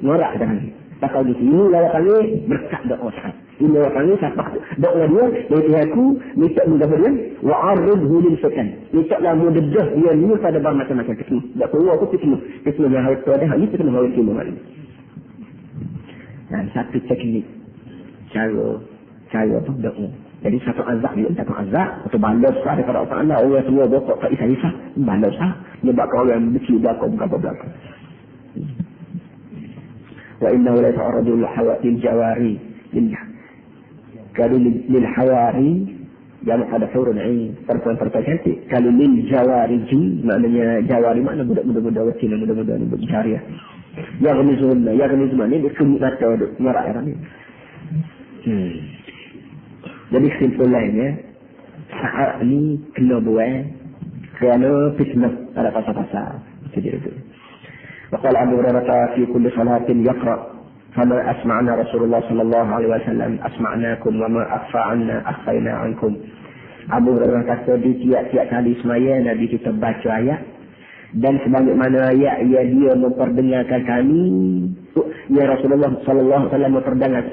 Ngorak dah. Tak tahu gitu. Ini lawan kali berkat doa sahabat. Ini lawan kali siapa doa dia dari aku minta mendapat dia wa'arridhu lil fitan. Mintalah mudah dia ni pada macam-macam fitnah. Tak perlu aku fitnah yang harus ada ini fitnah harus fitnah. Dan satu teknik cara tu doa. Jadi satu azab atau balas daripada Allah Allah semua bokok tak isah-isah balas dia bakal orang beci bakal bukan. وإنه لا يتعرض للجواري قالوا للحواري جمع هذا حور العين perempuan cantik kalau للجواري maknanya jawari makna budak-budak wacina budak-budak berjariah yaghmizun ini berkemik mata merak orang ni. Jadi kesimpulannya saat ni kena buat kerana fitnah ada pasal-pasal jadi itu. وقال أبو هريرة في كل صلاة يقرأ فما أسمعنا رسول الله صلى الله عليه وسلم أسمعناكم وما أخفى عنا أخفينا عنكم. Abu Hurairah kata di tiap-tiap kali semaya Nabi kita baca ayat dan sebanyak mana ayat dia memperdengarkan kami ya Rasulullah sallallahu alaihi wasallam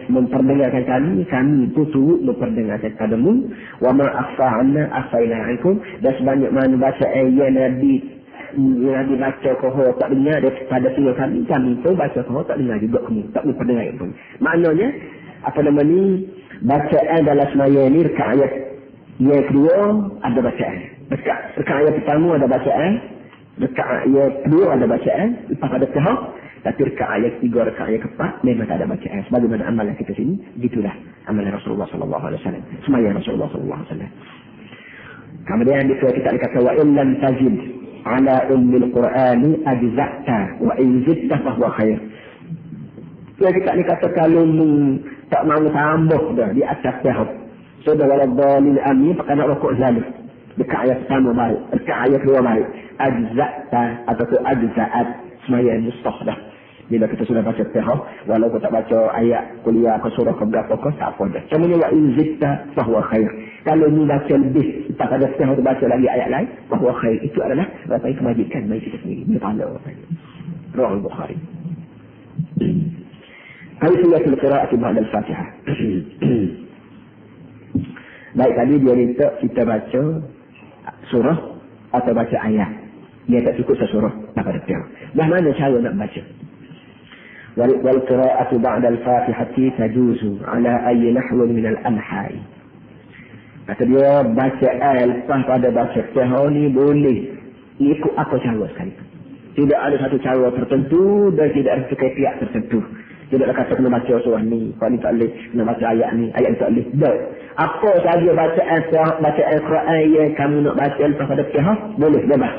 memperdengarkan kami itu turut memperdengarkan padamu wa ma akhfa anna akhfaina ankum dan sebanyak mana baca ayat Nabi baca kau tak dengar daripada tinggal kami tu baca kau tak dengar juga kamu tak mendengar pun. Maknanya apa nama ni bacaan dalam semaya ni rakaat ayat yang kedua ada bacaan. Rakaat ayat pertama ada bacaan, rakaat ayat kedua ada bacaan, lepas ada tahap, tapi rakaat ayat tiga rakaat ayat keempat memang tak ada bacaan. Sebagaimana amalan kita sini gitulah amalan Rasulullah sallallahu alaihi wasallam. Semaya Rasulullah sallallahu alaihi wasallam. Kemudian kita kata wa illam tajid ala ummil Qur'ani ajza'ta wa in zidta fa huwa khair. Jadi kita kata kalau tak mahu tambah dah di atas tahap. Sudah wala dhalil amin pakai nak rokok zalim. Dekat ayat pertama baik, dekat ayat kedua baik. Ajza'ta atau ajza'at semaya mustah dah. Bila kita sudah baca tahap, walau kita tak baca ayat kuliah ke surah ke berapa ke tak apa dah. Cuma wa in zidta fa huwa khair. Kalau ni baca lebih, tak ada setengah baca lagi ayat lain, bahawa khair itu adalah baik kebajikan bagi kita sendiri. Berpahala. Rawal Bukhari. Kaifiyatul qira'ati ba'da al-Fatihah. Baik tadi dia minta kita baca surah atau baca ayat. Dia tak cukup sesurah tak pada dia. Bagaimana cara nak baca? Wal qira'atu ba'da al-Fatihati tajuzu ala ayyi nahwin min al-anha'i. Kata dia bacaan lepas pada baca tahun ni boleh ikut apa cara sekali. Tidak ada satu cara tertentu dan tidak ada satu kaifiat tertentu. Tidak ada kata kena baca surah ni, kalau ni tak boleh kena baca ayat ni, ayat ni tak boleh. Tak. Apa sahaja bacaan Quran yang kamu nak baca lepas pada tahun boleh bebas.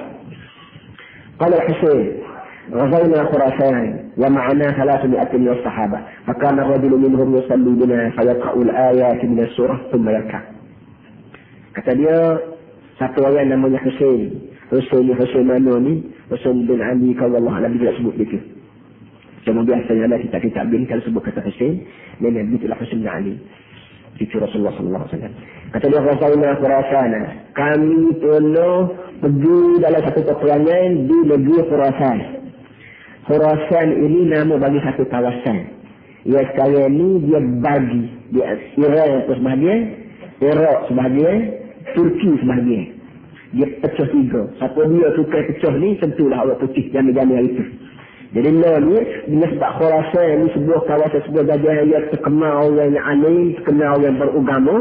Qala Husain غزونا خراسان ومعنا 300 من الصحابة فكان الرجل منهم يصلي بنا فيقرأ الآيات من السورة ثم يركع. Kata dia satu orang namanya Husain mana ni? Husain bin Ali kalau Allah Nabi tidak sebut dia. Cuma biasanya ada kita bin kalau sebut kata Husain, memang itulah Husain bin Ali. Itu Rasulullah sallallahu alaihi wasallam. Kata dia Rasulullah Khurasana, kami perlu pergi dalam satu peperangan di negeri Khurasan. Khurasan ini nama bagi satu kawasan. Ya sekarang ni dia bagi dia Iran sebahagian, Iraq sebahagian, Turki sebahagian. Dia pecah tiga. Siapa dia tukar pecah ni, tentulah orang putih jami-jami itu. Jadi ni, dengan sebab Khurasan ni sebuah kawasan, sebuah jajahan yang terkenal orang yang alim, terkenal orang yang beragama,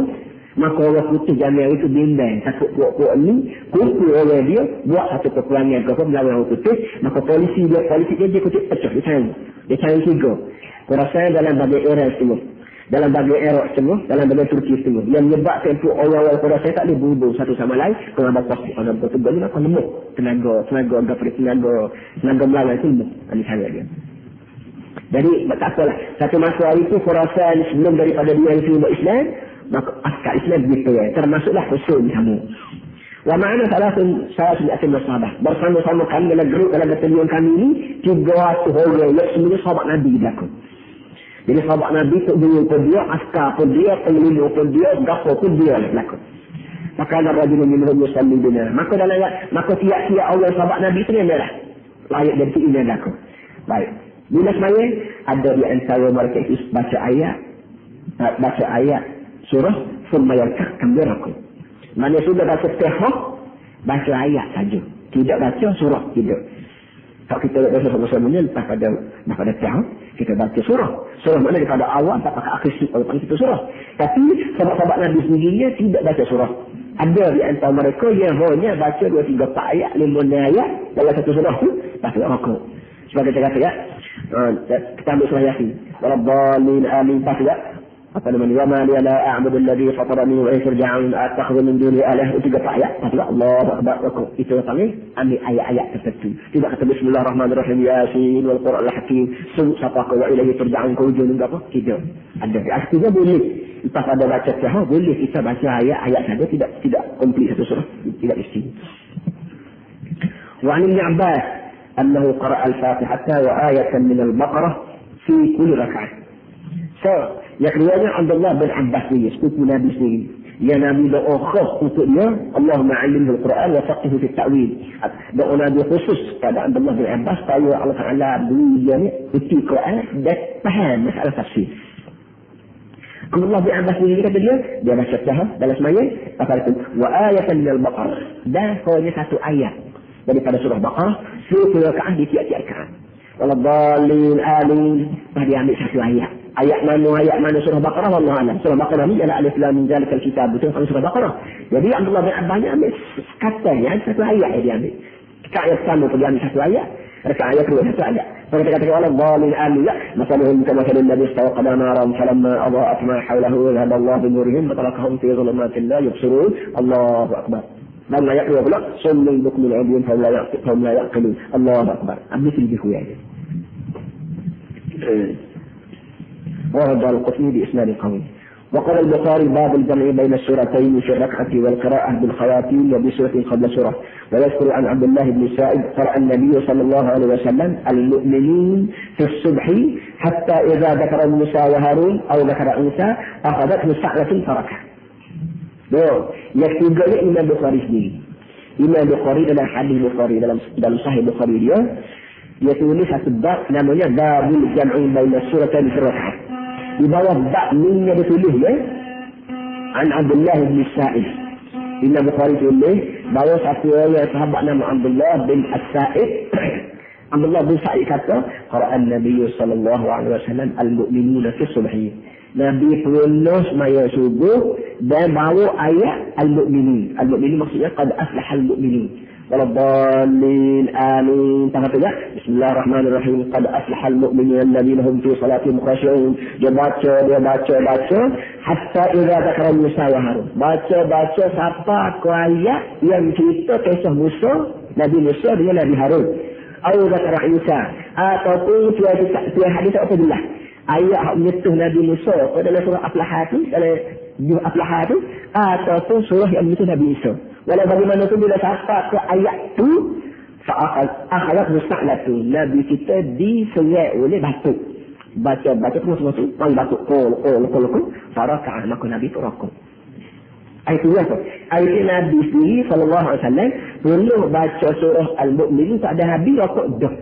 maka orang putih jami itu bimbang. Takut puak-puak ni, kumpul orang dia, buat satu peperangan ke melawan orang putih, maka polisi dia kutip pecah. Dia cari tiga. Khurasan dalam bagian Iran semua. dalam bagian Iraq semua, dalam bagian Turki semua. Yang menyebabkan tu orang-orang Quraisy tak boleh berhubung satu sama lain. Kerana apa? Kerana betul-betul ni akan lemuk. Tenaga Melayu itu lemuk. Ini cara dia. Jadi, tak apalah. Satu masa hari itu, Khurasan sebelum daripada dia yang terima Islam, maka askar Islam begitu ya. Termasuklah Husain kamu. Wa ma'ana salasun sahabat. Bersama-sama kami dalam grup, dalam batalion kami ini, 300 orang yang semuanya sahabat Nabi berlaku. Jadi sahabat Nabi tu pun dia, askar pun dia, pengelindung pun dia, gafur pun dia berlaku. Maka ada rajulun minhum yusalli bina. Maka tiap-tiap orang sahabat Nabi itu ni adalah layak dari ini berlaku. Baik. Bila semaya ada di antara mereka itu baca ayat surah summa yarka'kan biraku. Mana sudah baca tehok, baca ayat saja. Tidak baca surah, tidak. Kalau kita baca sama-sama ni, lepas pada tehok, kita baca surah. Surah mana daripada awal, tak pakai akhir kita surah. Tapi, sahabat-sahabat Nabi sendirinya tidak baca surah. Ada di antara mereka yang hanya baca 2-3 ayat, 5 ayat dalam satu surah tu, baca rokok. Sebab kita kata ya, kita ambil surah Yasin. Rabbani amin, baca ya. Apa namanya? Wa ma li la a'budu alladhi fatarani wa turja'un attakhidhu min duni alah. Itu kata ayat. Allahu akbar. Itu panggil ambil ayat-ayat tertentu. Tidak kata bismillahirrahmanirrahim Yasin wal Qur'anil hakim. Subhanaka wa ilaihi turja'un kau ujung apa? Tidak. Ada. Artinya boleh. Lepas ada baca sahih boleh kita baca ayat-ayat saja tidak komplit satu surah. Tidak mesti. Wa 'an Ibn Abbas annahu qara'a al-Fatihah wa ayatan min al-Baqarah fi kulli rak'ah. So, yang keduanya Abdullah bin Abbas ni, sepupu Nabi sendiri. Yang Nabi doa khas untuk dia, Allahumma 'allimhu al-Quran wa faqihhu fi at-ta'wil. Doa Nabi khusus pada Abdullah bin Abbas supaya Allah Taala beri dia ni erti Quran dan faham masalah tafsir. Abdullah bin Abbas sendiri kata dia baca sahih dalam sembahyang apa itu? Wa ayatan min al-Baqarah. Dan hanya satu ayat daripada surah Baqarah, setiap rakaat di tiap-tiap rakaat. Waladhdallin amin. Dia ambil satu ayat. Ayat mana surah Baqarah wallahu alam. Surah Baqarah ni adalah alif lam mim zalikal kitab. Itu surah Baqarah. Jadi Abdullah bin Abbas ambil katanya satu ayat dia ambil. Rakaat pertama dia ambil satu ayat, rakaat kedua satu ayat. Maka kata waladhdallin amin. Masaluhum kama masalul ladzi istawqada naran falamma adaa'at ma hawlahu dhahaba Allah bi nurihim wa tarakahum fi dhulumatin la yubsirun. Allahu akbar. Dan ayat kedua pula sunnul bukmul ubun fa la yaqilun. Allahu akbar. Ambil lebih kuat. وهذا القسم بإسناد قوي. وقال البخاري باب الجمع بين السورتين في الركعة والقراءة بالخواتيم وبسورة قبل سورة. ويذكر عن عبد الله بن سائب قرأ النبي صلى الله عليه وسلم المؤمنين في الصبح حتى إذا ذكر موسى وهارون أو ذكر عيسى أخذته سعلة فركع. يكتب إمام البخاري sendiri. Imam Bukhari dalam hadis Bukhari dalam Sahih Bukhari dia tulis satu bab namanya babul jam'i baina suratayn fi rak'ah. Di bawah bab ni dia tulis an Abdullah bin Sa'id. Imam Bukhari tulis bahawa satu orang sahabat nama Abdullah bin As-Sa'id. Abdullah bin Sa'id kata, qara'an Nabi sallallahu alaihi wasallam al-mu'minuna fi subhi. Nabi pernah semaya subuh dan bawa ayat al-mu'minin. Al-mu'minin maksudnya qad aflaha al-mu'minin. Waladhdallin amin. Tengah tu Bismillahirrahmanirrahim. Qad aflaha al-mu'minin alladhina hum fi salatihim khashi'un. Dia baca hatta idza dzakara Musa wa Harun. Baca sampai ke ayat yang cerita kisah Musa, Nabi Musa dengan Nabi Harun. Atau dzakara Isa ataupun dia hadis Abdullah. Ayat hak menyentuh Nabi Musa dalam surah Aflahah tu ataupun surah yang menyentuh Nabi Isa. Walau bagaimana tu bila sampai ke ayat tu akhalat musa'latu, Nabi kita diserat oleh batuk. Baca terus panggil batuk kol faraka'ah, maka Nabi tu rakuk. Ayat tu apa? Ayat Nabi sendiri sallallahu alaihi wasallam perlu baca surah Al-Mu'min tak ada habis rakuk dah.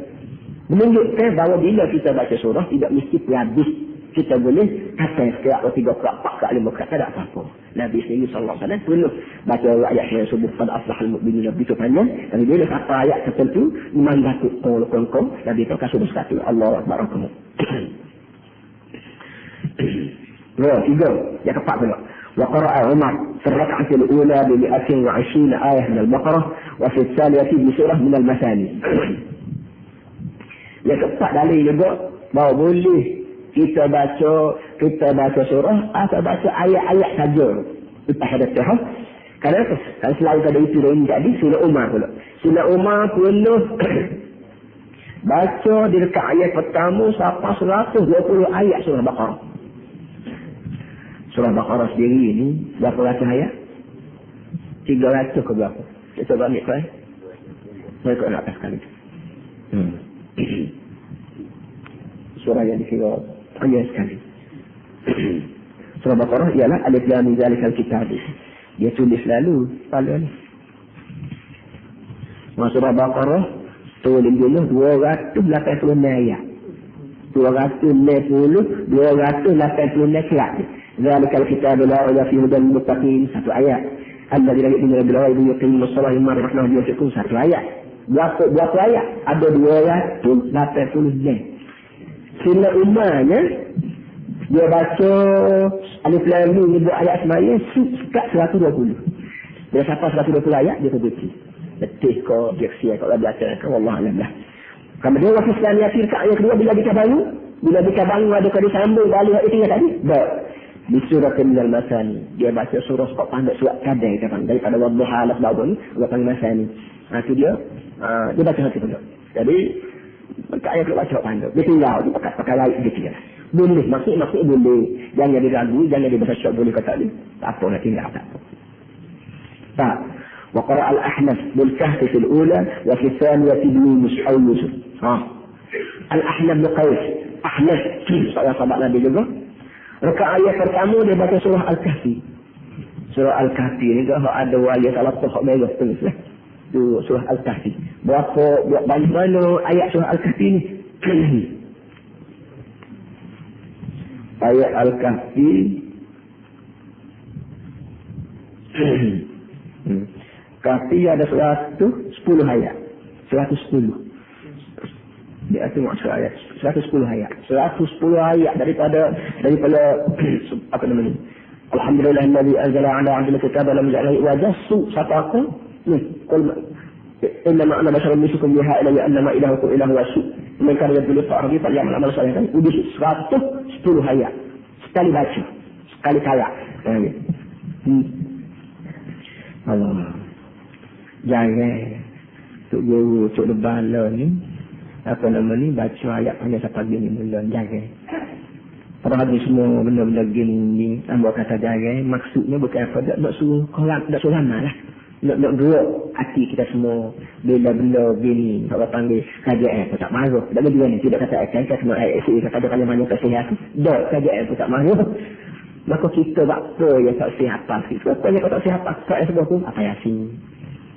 Menunjukkan bahawa bila kita baca surah tidak mesti habis. Kita boleh kata sekirak atau 3 kerak, 4 kerak, 5 kerak, tak apa-apa. Nabi sendiri sallallahu alaihi wasallam perlu baca ayat yang subuh pada aflahal mu'minin Nabi itu panjang. Tapi bila kata ayat tertentu memang batuk kong Nabi itu kasih bersatu Allahu Akbar. Yang keempat pula. وقرأ عمر في الركعة الأولى ب220 آية من البقرة وفي الثانية بسورة من المثاني. Yang keempat dalil juga bahawa boleh kita baca kita baca surah atau baca ayat-ayat saja. Lepas ada tahap. Kenapa? Kan selalu ada itu yang jadi surah Umar pula. Surah Umar pula baca di dekat ayat pertama sampai 120 ayat surah Baqarah. Surah Baqarah sendiri ini berapa ratus ayat? 300 ke berapa? Kita coba ambil kan? Mereka nak atas sekali. Surah yang dikira ayat sekali. Surah Baqarah ialah alif lam mim zalikal kitab. Dia tulis lalu pada ni. Surah Baqarah tulis dulu 286 ayat. 286 ayat. Zalikal kitab la raiba fihi hudal lil muttaqin, satu ayat. Alladzina yu'minuna bil ghaibi wa yuqimus salata wa mimma razaqnahum yunfiqun, satu ayat. Berapa ayat? Ada 286. Sila umarnya dia baca alif lam mim menyebut ayat semaya sekat 120. Dia sampai 120 ayat dia terberhenti. Letih kau dia sia kalau baca ke wallah alam lah. Kemudian waktu Islam akhir kat ayat kedua bila kita bangun ada kali sambung balik itu tadi. Dah. Di surah Al Masani dia baca surah kok pandai surat kadai kan daripada wadduha alas ba'd ni surah Al Masani. Itu dia baca satu pula. Jadi ayat kedua baca pandai. Dia tinggal dia pakai lain dia. Boleh, maksud boleh. Jangan diragu, jangan dibersyak boleh kata ni. Tak apa, nak tinggal tak apa. Tak. Wa qara' al-Ahnaf bil kahfi fil ula wa fi thaniyati bi Mus'ab Yusuf. Al-Ahnaf bin Qais. Ahnaf sahabat Nabi juga. Rakaat ayat pertama dia baca surah Al-Kahfi. Surah Al-Kahfi ni kalau ada ayat salah hak merah tulislah. Tu surah Al-Kahfi. Berapa mana ayat surah Al-Kahfi ni? Ayat Al-Kahfi Kahfi ada 110 ayat. 110. Dia itu maksud ayat 110 ayat. 110 ayat daripada apa namanya? Alhamdulillahilladzi anzala 'ala 'abdihi al-kitaba lam yaj'alhu wajassu sataku. Qul inna ma ana basharun mithlukum yuha ilayya annama ilahukum ilahun wahid. Man kana yarju liqa'a rabbih falyamal 'amalan salihan. Udah 110 ayat. Sekali baca, sekali kaya. Allah. Jangan tuk guru, tuk lebala ni apa nama ni baca ayat hanya sampai gini mula jangan. Pada hadis semua benda-benda gini ni ambil kata jangan maksudnya bukan apa nak suruh korang nak suruh amal lah. Nak gerak hati kita semua bila benda gini kalau panggil kajian pun tak marah. Tak ada ni tidak kata akan semua ayat kata ada kalau mana kasihan aku. Dak kajian pun tak marah. Maka kita apa yang tak sihat pasti. Apa yang tak sihat pasti sebab tu apa yasin.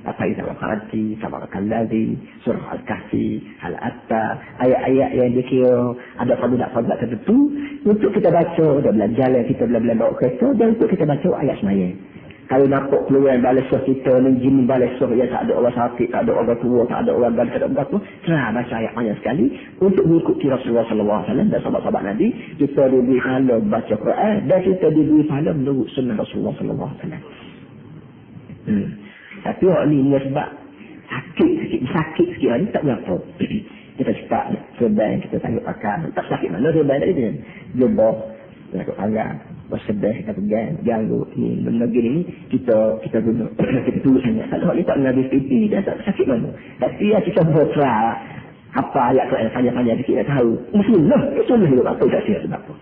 Apa itu al-Qarati, Sabaqal-Ladzi, surah Al-Kahfi, Al-Atta, ayat-ayat yang dikira ada fadilat-fadilat tertentu untuk kita baca dalam jalan kita bela-bela bawa kereta dan untuk kita baca ayat semaya. Kalau nampak keluar balesah kita ni jin balesah yang tak ada orang sakit, tak ada orang tua, tak ada orang gagal, tak ada orang tua, serah baca ayat banyak sekali untuk mengikuti Rasulullah sallallahu alaihi wasallam dan sahabat-sahabat Nabi. Kita diberi pahala baca Quran dan kita diberi pahala menurut sunnah Rasulullah sallallahu alaihi wasallam. Tapi orang ni sebab sakit sikit hari tak berapa. Kita cepat sedang kita tanggup akal. Tak sakit mana sedang tadi dia. Jebok, tanggup anggar, bersedih, kita pegang, ganggu. Ni benda gini ni kita guna. Kita tulis hanya. Kalau orang ni tak mengambil pipi, dia tak sakit mana. Tapi ya kita berterah. Apa ayat Quran panjang-panjang kita tahu. Muslimlah, Muslimlah hidup apa tak sihat sebab apa.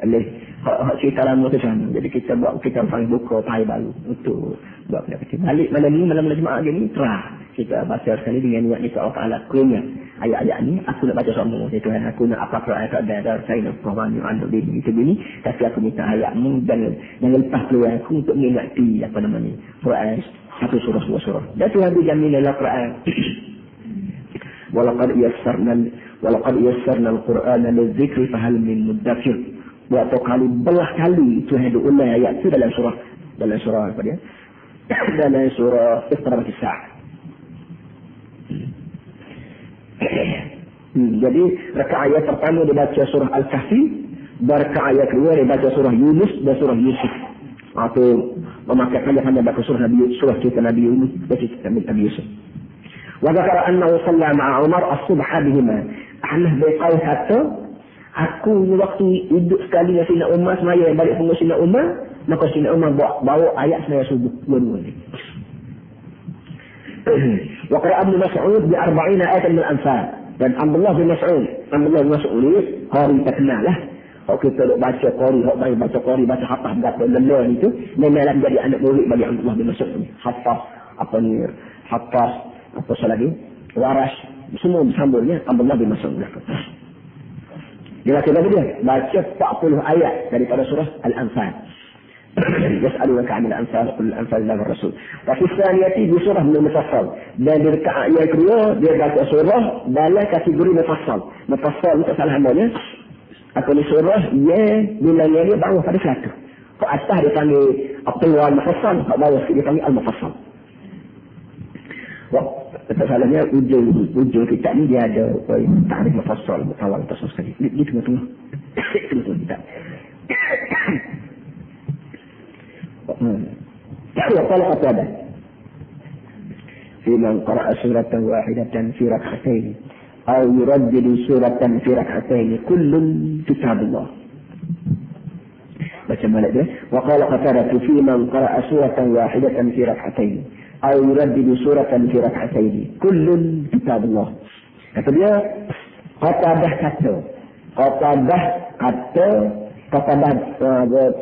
Boleh. Hak cerita lama tu sana. Jadi kita panggil buka pahai baru untuk buat benda kecil. Balik malam Jumaat ni terah. Kita baca sekali dengan niat kita Allah Ta'ala kurnia. Ayat-ayat ni aku nak baca semua. Itu aku nak apa Quran tak ada. Saya nak Quran yang anda beri itu begini. Tapi aku minta ayatmu dan lepas keluar aku untuk mengingati apa namanya Quran. Satu surah, dua surah. Dan Tuhan dijamin dalam Quran. Walaqad yassarna al-Qur'ana lidzikri fahal min muddakir. Berapa kali belah kali Tuhan diulang ayat itu dalam surah apa dia? Dalam surah Iqtarab as-Sa'ah. Jadi rakaat ayat pertama dia baca surah Al-Kahfi, rakaat ayat kedua dia baca surah Yunus dan surah Yusuf. Atau memakai panjang-panjang baca surah cerita Nabi Yunus dan cerita Nabi Yusuf. Wa dzakara annahu shalla ma'a Umar as-subha bihima. Ahnaf bin Qais kata Aku waktu hidup sekali dengan Sayyidina Umar semaya yang balik pengurus Sayyidina Umar, maka Sayyidina Umar bawa ayat semaya subuh dua-dua ni. Wa qara'a Ibn Mas'ud bi 40 ayat min al-Anfal. Dan Abdullah bin Mas'ud ni qari terkenal lah. Kalau kita duk baca qari, baca qari, baca hafaz berapa lelur itu, memanglah menjadi anak murid bagi Abdullah bin Mas'ud ni. Hafaz apa lagi? Waras, semua bersambungnya Abdullah bin Mas'ud. Dia baca lagi dia, baca 40 ayat daripada surah Al-Anfal. Yas'alunaka 'anil anfal, qul al-anfal lillahi war rasul. Wa fi tsaniyati bi surah al-mufassal. Dan di rakaat yang kedua dia baca surah dalam kategori mufassal. Mufassal itu salah namanya. Atau ni surah yang nilainya dia bawah pada 100. Ke atas dia panggil al-mufassal, ke bawah sikit dia panggil al-mufassal. Masalahnya ujung kitab ni dia ada takrif mufassal, mutawal mufassal sekali. Dia tengah-tengah. Tengah-tengah kitab. وقال قتادة في من قرأ سورة واحدة في ركعتين أو يردد سورة في ركعتين كل كتاب الله. وقال قتادة في من قرأ سورة واحدة في ركعتين أو يردد سورة في ركعتين كل كتاب الله. Kata dia Qatadah kata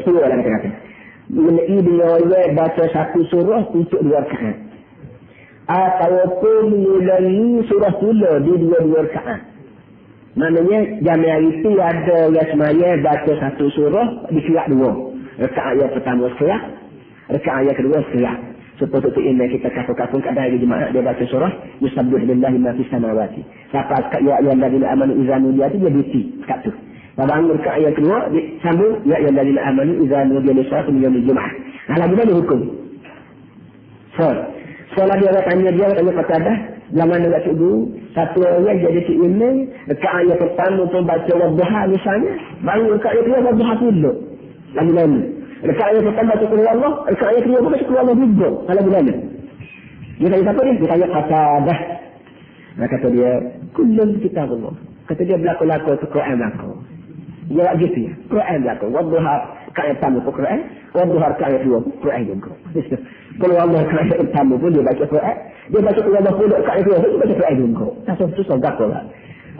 surah dalam kata mengenai dia baca satu surah untuk 2 rakaat. Ataupun mengulangi surah pula di 2 rakaat. Maknanya jamiah itu ada yang semaya baca satu surah dikira 2. Rakaat yang pertama sekirat, rakaat yang kedua sekirat. Seperti itu ini kita kafung-kafung kat hari jemaah dia baca surah Yusabbihu lillahi ma fis samawati. Siapa ya ayyuhallazina amanu idza nudiya dia berhenti kat tu. Bangun rakaat yang kedua sambung ya ayyuhallazina amanu idza nudiya lis-salati min yaumil jumu'ah. Lalu mana hukum? Soal dia tanya Qatadah zaman dekat dulu satu orang jadi si imam rakaat yang pertama pun baca wadduha misalnya, bangun rakaat yang kedua wadduha dulu. Lalu rakaat yang pertama baca qul Allah, rakaat yang kedua baca qul Allah juga. Lalu dia tanya apa dia? Dia tanya Qatadah. Kata dia kullun kitabullah. Kata dia berlaku-laku tu Quran berlaku. Dia gitu ya. Quran berlaku. Wadduha rakaat pertama pun Quran, wadduha rakaat kedua pun Quran juga. Kalau Allah rakaat pertama pun dia baca Quran, dia baca Quran pun rakaat kedua pun baca Quran juga. Tak susah gapo lah.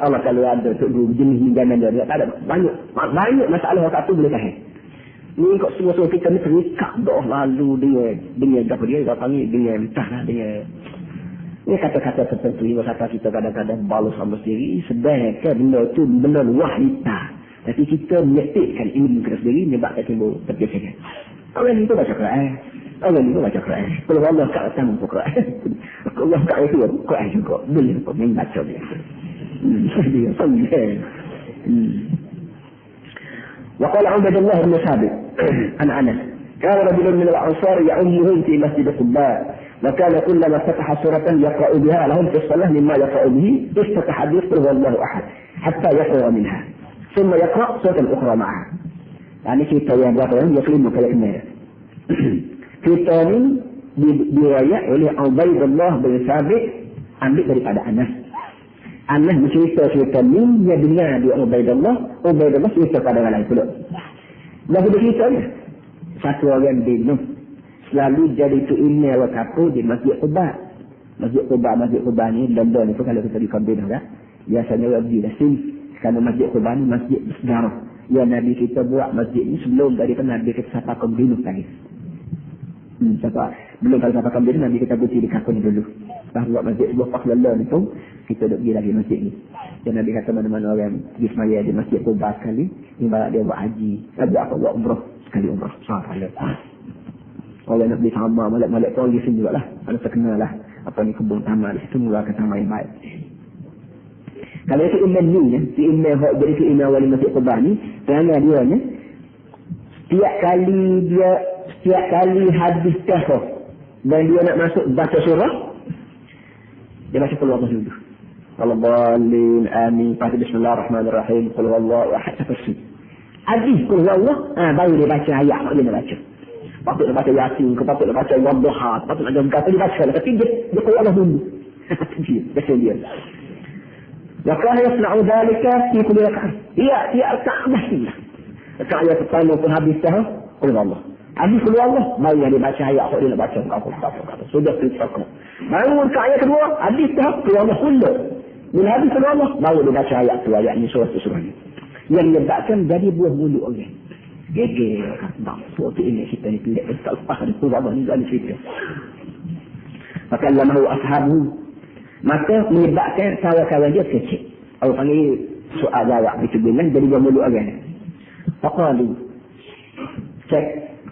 Allah kalau ada tu jenis hingganan dia tak ada banyak masalah waktu tu boleh tahan. Ni kok semua kita ni terikat dah lalu dia gapo dia panggil dia entahlah dia. Ini kata-kata tertentu yang kata kita kadang-kadang balas sama sendiri sedangkan benda tu benda wahita. Tapi kita menyetikkan ilmu kita sendiri menyebabkan timbul tergesekan. Orang itu baca Quran. Orang itu baca Quran. Kalau Allah kat atas muka Quran. Kalau Allah kat itu Quran juga. Boleh pun membaca dia. Dia sampai. وقال عبد الله بن ثابت عن أنس كان رجل من الأنصار يعمهم في مسجد قباء وكان كلما فتح سورة يقرأ بها لهم في الصلاة مما يقرأ به افتتح بيقول والله أحد حتى يقرأ منها ثم يقرأ سورة أخرى معها. يعني kita yang berapa يقلم كلمة kita ni diriwayat oleh Ubaidullah bin Thabit ambil daripada Anas. Anas bercerita ni dia dengar dia Ubaidullah cerita pada orang lain pula. Lalu dia cerita ni satu orang bingung selalu jadi tu email apa di Masjid Quba. Masjid Quba ni London itu kalau kita di Kabin dah. Biasanya orang pergi dah sini. Kerana Masjid Quba ni masjid bersejarah. Ya Nabi kita buat masjid ni sebelum daripada Nabi kita sapakan dulu tadi. Belum kali sapakan dulu Nabi kita berdiri di kakun dulu. Lepas buat masjid sebuah Pakhlala ni pun kita duduk pergi lagi masjid ni. Dan Nabi kata mana-mana orang pergi semaya di Masjid Quba sekali. Ibarat dia buat haji. Buat umrah. Sekali umrah. Orang nak beli sama malak-malak tu pergi sini juga lah. Ada terkenal lah. Apa ni kebun taman. Itu mulakan taman yang baik. Kalau itu imam ni, si imam jadi si imam wali Masjid Quba ni, kerana dia ni, setiap kali habis tahap dan dia nak masuk baca surah, dia baca qul huwallahu dulu. Walladallin amin. Baca bismillahirrahmanirrahim. Qul huwallahu ahad terus. Habis qul huwallahu, baru dia baca ayat dia nak baca. Patut nak baca Yasin, patut nak baca Wadduha, patut nak jaga dia baca. Tapi dia qul huwallahu dulu. Baca dia. وكان يصنع ذلك في كل ركعة. هي الكعبة هي. Rakaat yang pertama pun habis dah, qul Allah. Habis qul Allah, baru dia baca ayat dia nak baca kata. Sudah ceritakan. Baru rakaat yang kedua, habis dah qul Allah kullu. Bila habis qul Allah, baru dia baca ayat tu, ayat ni surah ni. Yang menyebabkan jadi buah mulut orang. Geger tak suatu ini kita ni pilih tak lepas dari qul Allah ni dalam cerita. Maka lamahu ashabu, maka menyebabkan kawan-kawan dia kecil. Orang panggil soal jawab itu bilang jadi buah mulut orang. فقالوا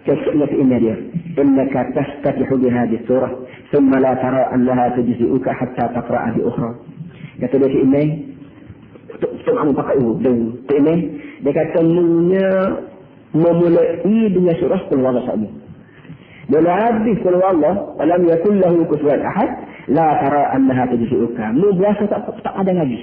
كسئلة إنريا إنك تفتتح بهذه السورة ثم لا ترى أنها تجزئك حتى تقرأ بأخرى. kata dia si Imam tengok pakai dan si Imam dia kata memulai dengan surah Qul Huwallahu saja. Bila habis Qul Huwallahu walam yakul lahu kufuwan ahad la tara annaha tujzi'uka. Mu biasa tak ada lagi.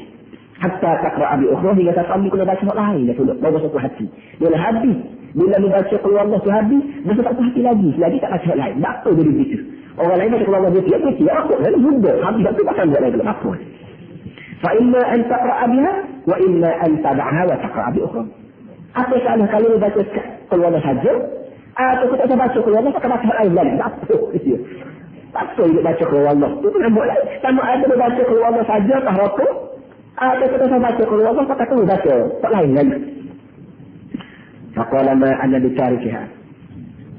Hatta taqra'a bi ukhra hingga kamu kena baca lain dah dulu baru satu hati. Bila habis bila membaca Qul Huwallahu tu habis mesti tak hati lagi tak baca lain. Tak apa jadi begitu. Orang lain baca Qul Huwallahu dia apa lalu mudah habis tak baca lain apa. Fa imma an taqra'a biha wa imma an tad'aha wa taqra'a bi ukhra. Apa salah kalau baca Qul Huwallahu saja atau kita baca Qul Huwallahu pakai baca lain lagi. Tak apa gitu. Tak apa dia baca Qul Huwallahu. Tu kena buat lain. Sama ada baca Qul Huwallahu saja kah apa? Ada kita baca Qul Huwallahu pakai tu baca tak lain lagi. Faqala ma ana bitarikiha.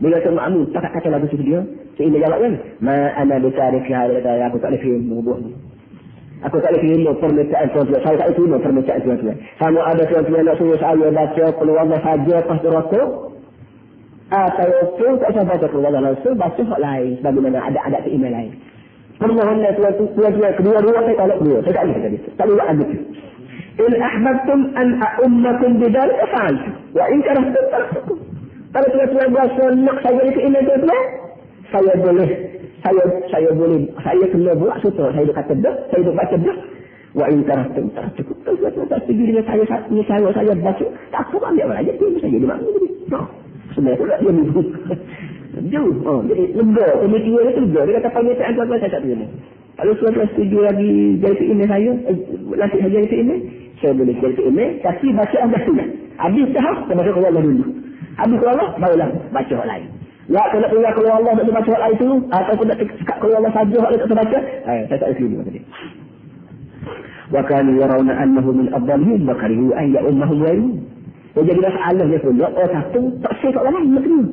Bila tu makmum tak kata lagu dia, dia jawab kan, ma ana bitarikiha, aku tak boleh membuat ni. Aku tak boleh terima permintaan tuan-tuan. Saya tak terima permintaan tuan-tuan. Sama ada tuan-tuan nak suruh saya baca Qul Huwallahu saja pas rukuk. Atau tu tak usah baca Qul Huwallahu langsung, baca hak lain sebagaimana ada keimanan lain. Permohonan tuan-tuan kedua-dua saya tolak dua. Saya tak boleh tadi. Tak boleh buat begitu. In ahbabtum an a'ummakum bidhalika fa'altu. Wa in karahtum taraktukum. Kalau tuan-tuan berasa nak saya itu ini tuan-tuan, saya kena buat sutra. Saya kata dah, saya baca dah. Wa in karahtum taraktukum. Tuan-tuan tak setuju dengan saya baca. Tak apa ambil aja tu saya jadi makmum jadi. Sebenarnya dia ni. Jadi lega, pemikiran itu lega. Dia kata permintaan tuan-tuan saya tak terima. Kalau tuan-tuan setuju lagi jadi ini saya, nanti saya jadi ini, saya boleh jadi ini, tapi baca agak sunat. Habis dah, saya baca Qul Huwallahu dulu. Habis Qul Huwallahu, barulah baca hak lain. Ya, kalau nak tinggal Qul Huwallahu nak baca hak lain tu, ataupun nak sekat Qul Huwallahu saja hak lain tak baca, saya tak setuju tadi. Wa kanu yarawna annahu min afdalihim wa karihu an ya'ummahum ghayruhum. Jadi masalah dia pun, satu tak sifat lain macam ni.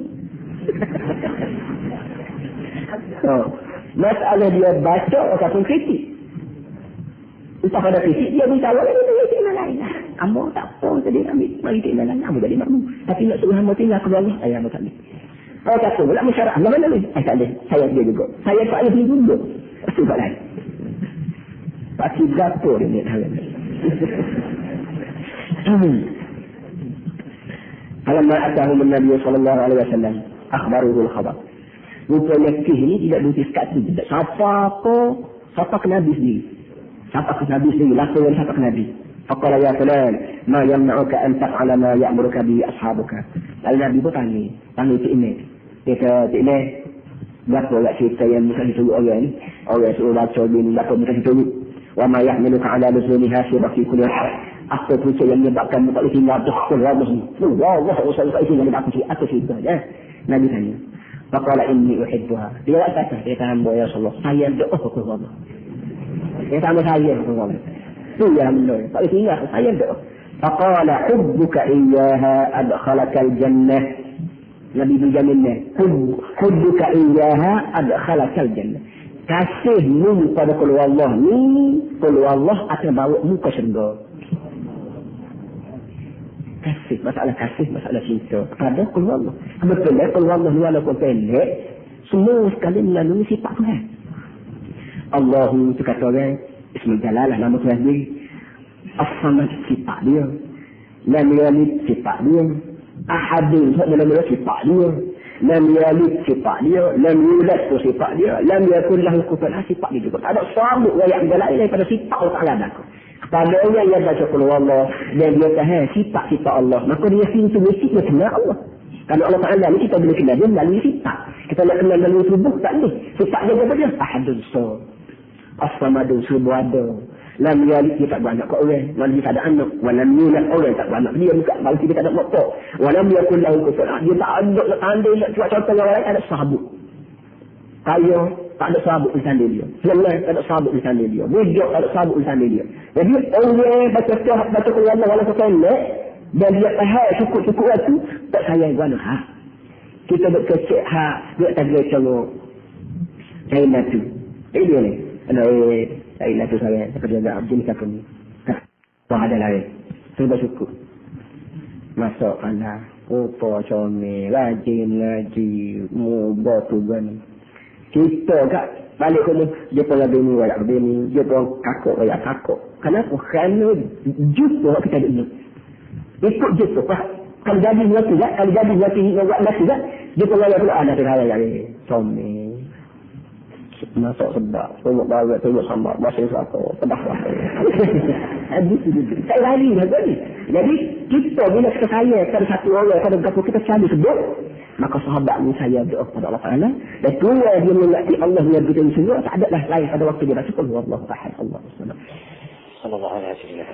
Masalah dia baca ataupun kritik. Entah pada kritik dia beritahu dia keimanan lain. Kamu tak apa tadi ambil mari keimanan kamu jadi makmum. Tapi nak suruh hamba tinggal ke Allah, ayah tak boleh. Oh tak boleh nak mesyarah. Mana boleh? Tak boleh. Saya dia juga. Saya tak boleh juga. Sebab lain. Pasti gapo dia ni hal ni. Alamma atahum an-nabiy sallallahu alaihi wasallam akhbaruhu al-khabar. Rupanya ini tidak ditiskat tidak. Siapa ke Nabi sendiri? Siapa ke Nabi sendiri? Langsung siapa ke Nabi? Faqala ya fulan, ma yamna'uka an taf'ala ma ya'muruka bi ashabuka. Lalu Nabi pun tanya si ini. Dia kata, si ini, berapa nak cerita yang bukan diturut orang ni? Orang suruh baca bin, berapa bukan diturut? Wa ma ya'miluka ala lusuliha syirah fi kulli hal. Apa punca yang menyebabkan tak boleh tinggal tu? Allah, usah itu yang aku cerita. Nabi tanya. Faqala inni uhibbuha. Dia kata, dia kata, ya Rasulullah, saya doa kepada Allah. Dia sama saya kepada Allah. Itu yang benar. Tak boleh tinggal, saya doa. Faqala hubbuka iyyaha adkhalakal jannah. Nabi berjaminnya. Hubbuka iyyaha adkhalakal jannah. Kasihmu pada Qul Huwallahu ni, Qul Huwallahu akan bawa mu ke syurga. Kasih, masalah cinta kepada Qul Huwallahu. Betul lah, Qul Huwallahu walaupun pendek, semua sekali melalui sifat Tuhan. Allahu, itu kata orang, Ismul Jalalah, nama Tuhan sendiri. As-Samad, sifat dia. Lam Yalid, sifat dia. Ahadun, nama-nama sifat dia. Lam Yalid, sifat dia. Lam Yulad, sifat dia. Lam Yakun Lahu Kufuwan Ahad, sifat dia juga. Tak ada sabuk yang lain daripada sifat Allah Ta'ala. Pada orang yang baca Qul Huwallahu dan dia tahu sifat-sifat Allah, maka dia pintu mesti dia kenal Allah. Kalau Allah Ta'ala ni kita boleh kenal dia melalui sifat. Kita nak kenal melalui tubuh tak boleh. Sifat dia apa dia? Ahadun, As-Samadun, Subhada. Lam yalid dia tak beranak kat orang. Nabi tak ada anak. Walam yulad orang tak beranak. Dia bukan kalau kita tak ada motor. Walam yakul lahu kufuwan. Dia tak ada nak tanding nak buat contoh yang lain, tak ada sahabat. Kaya tak ada sahabat di tanding dia. Lelah tak ada sahabat di tanding dia. Budak tak ada sahabat di tanding dia. Jadi orang baca Quran Allah wala sekali dan dia tahu cukup itu tak sayang guna ha. Kita berkecek ha, dia tak ada cara. Saya tu. Dia ni. Saya tu saya kerja abdi ni kata ni. Tak ada lain. Sudah cukup. Masuk anda. Rupa comel, rajin ngaji, mubah tuan. Kita kat balik rumah, dia pun ada ni, wayak ni, dia pun kakak, wayak kakak. Kenapa? Kerana jumpa kita ada ni. Ikut jumpa. Kalau jadi berarti tak? Kalau jadi berarti berarti tak? Dia pun wayak pula ada terhadap yang comel. Masuk sedap, tengok barat, tengok sambal, masih satu, pedas lah. Habis itu, tak lari dah tadi. Jadi, kita bila kita sayang pada satu orang, pada berapa kita cari sebut, maka sahabat ni saya doa kepada Allah Ta'ala, dan dua dia mengerti Allah yang kita semua, tak ada lah lain pada waktu dia baca, Allah Ta'ala, Allah Ta'ala. Sallallahu alaihi wasallam.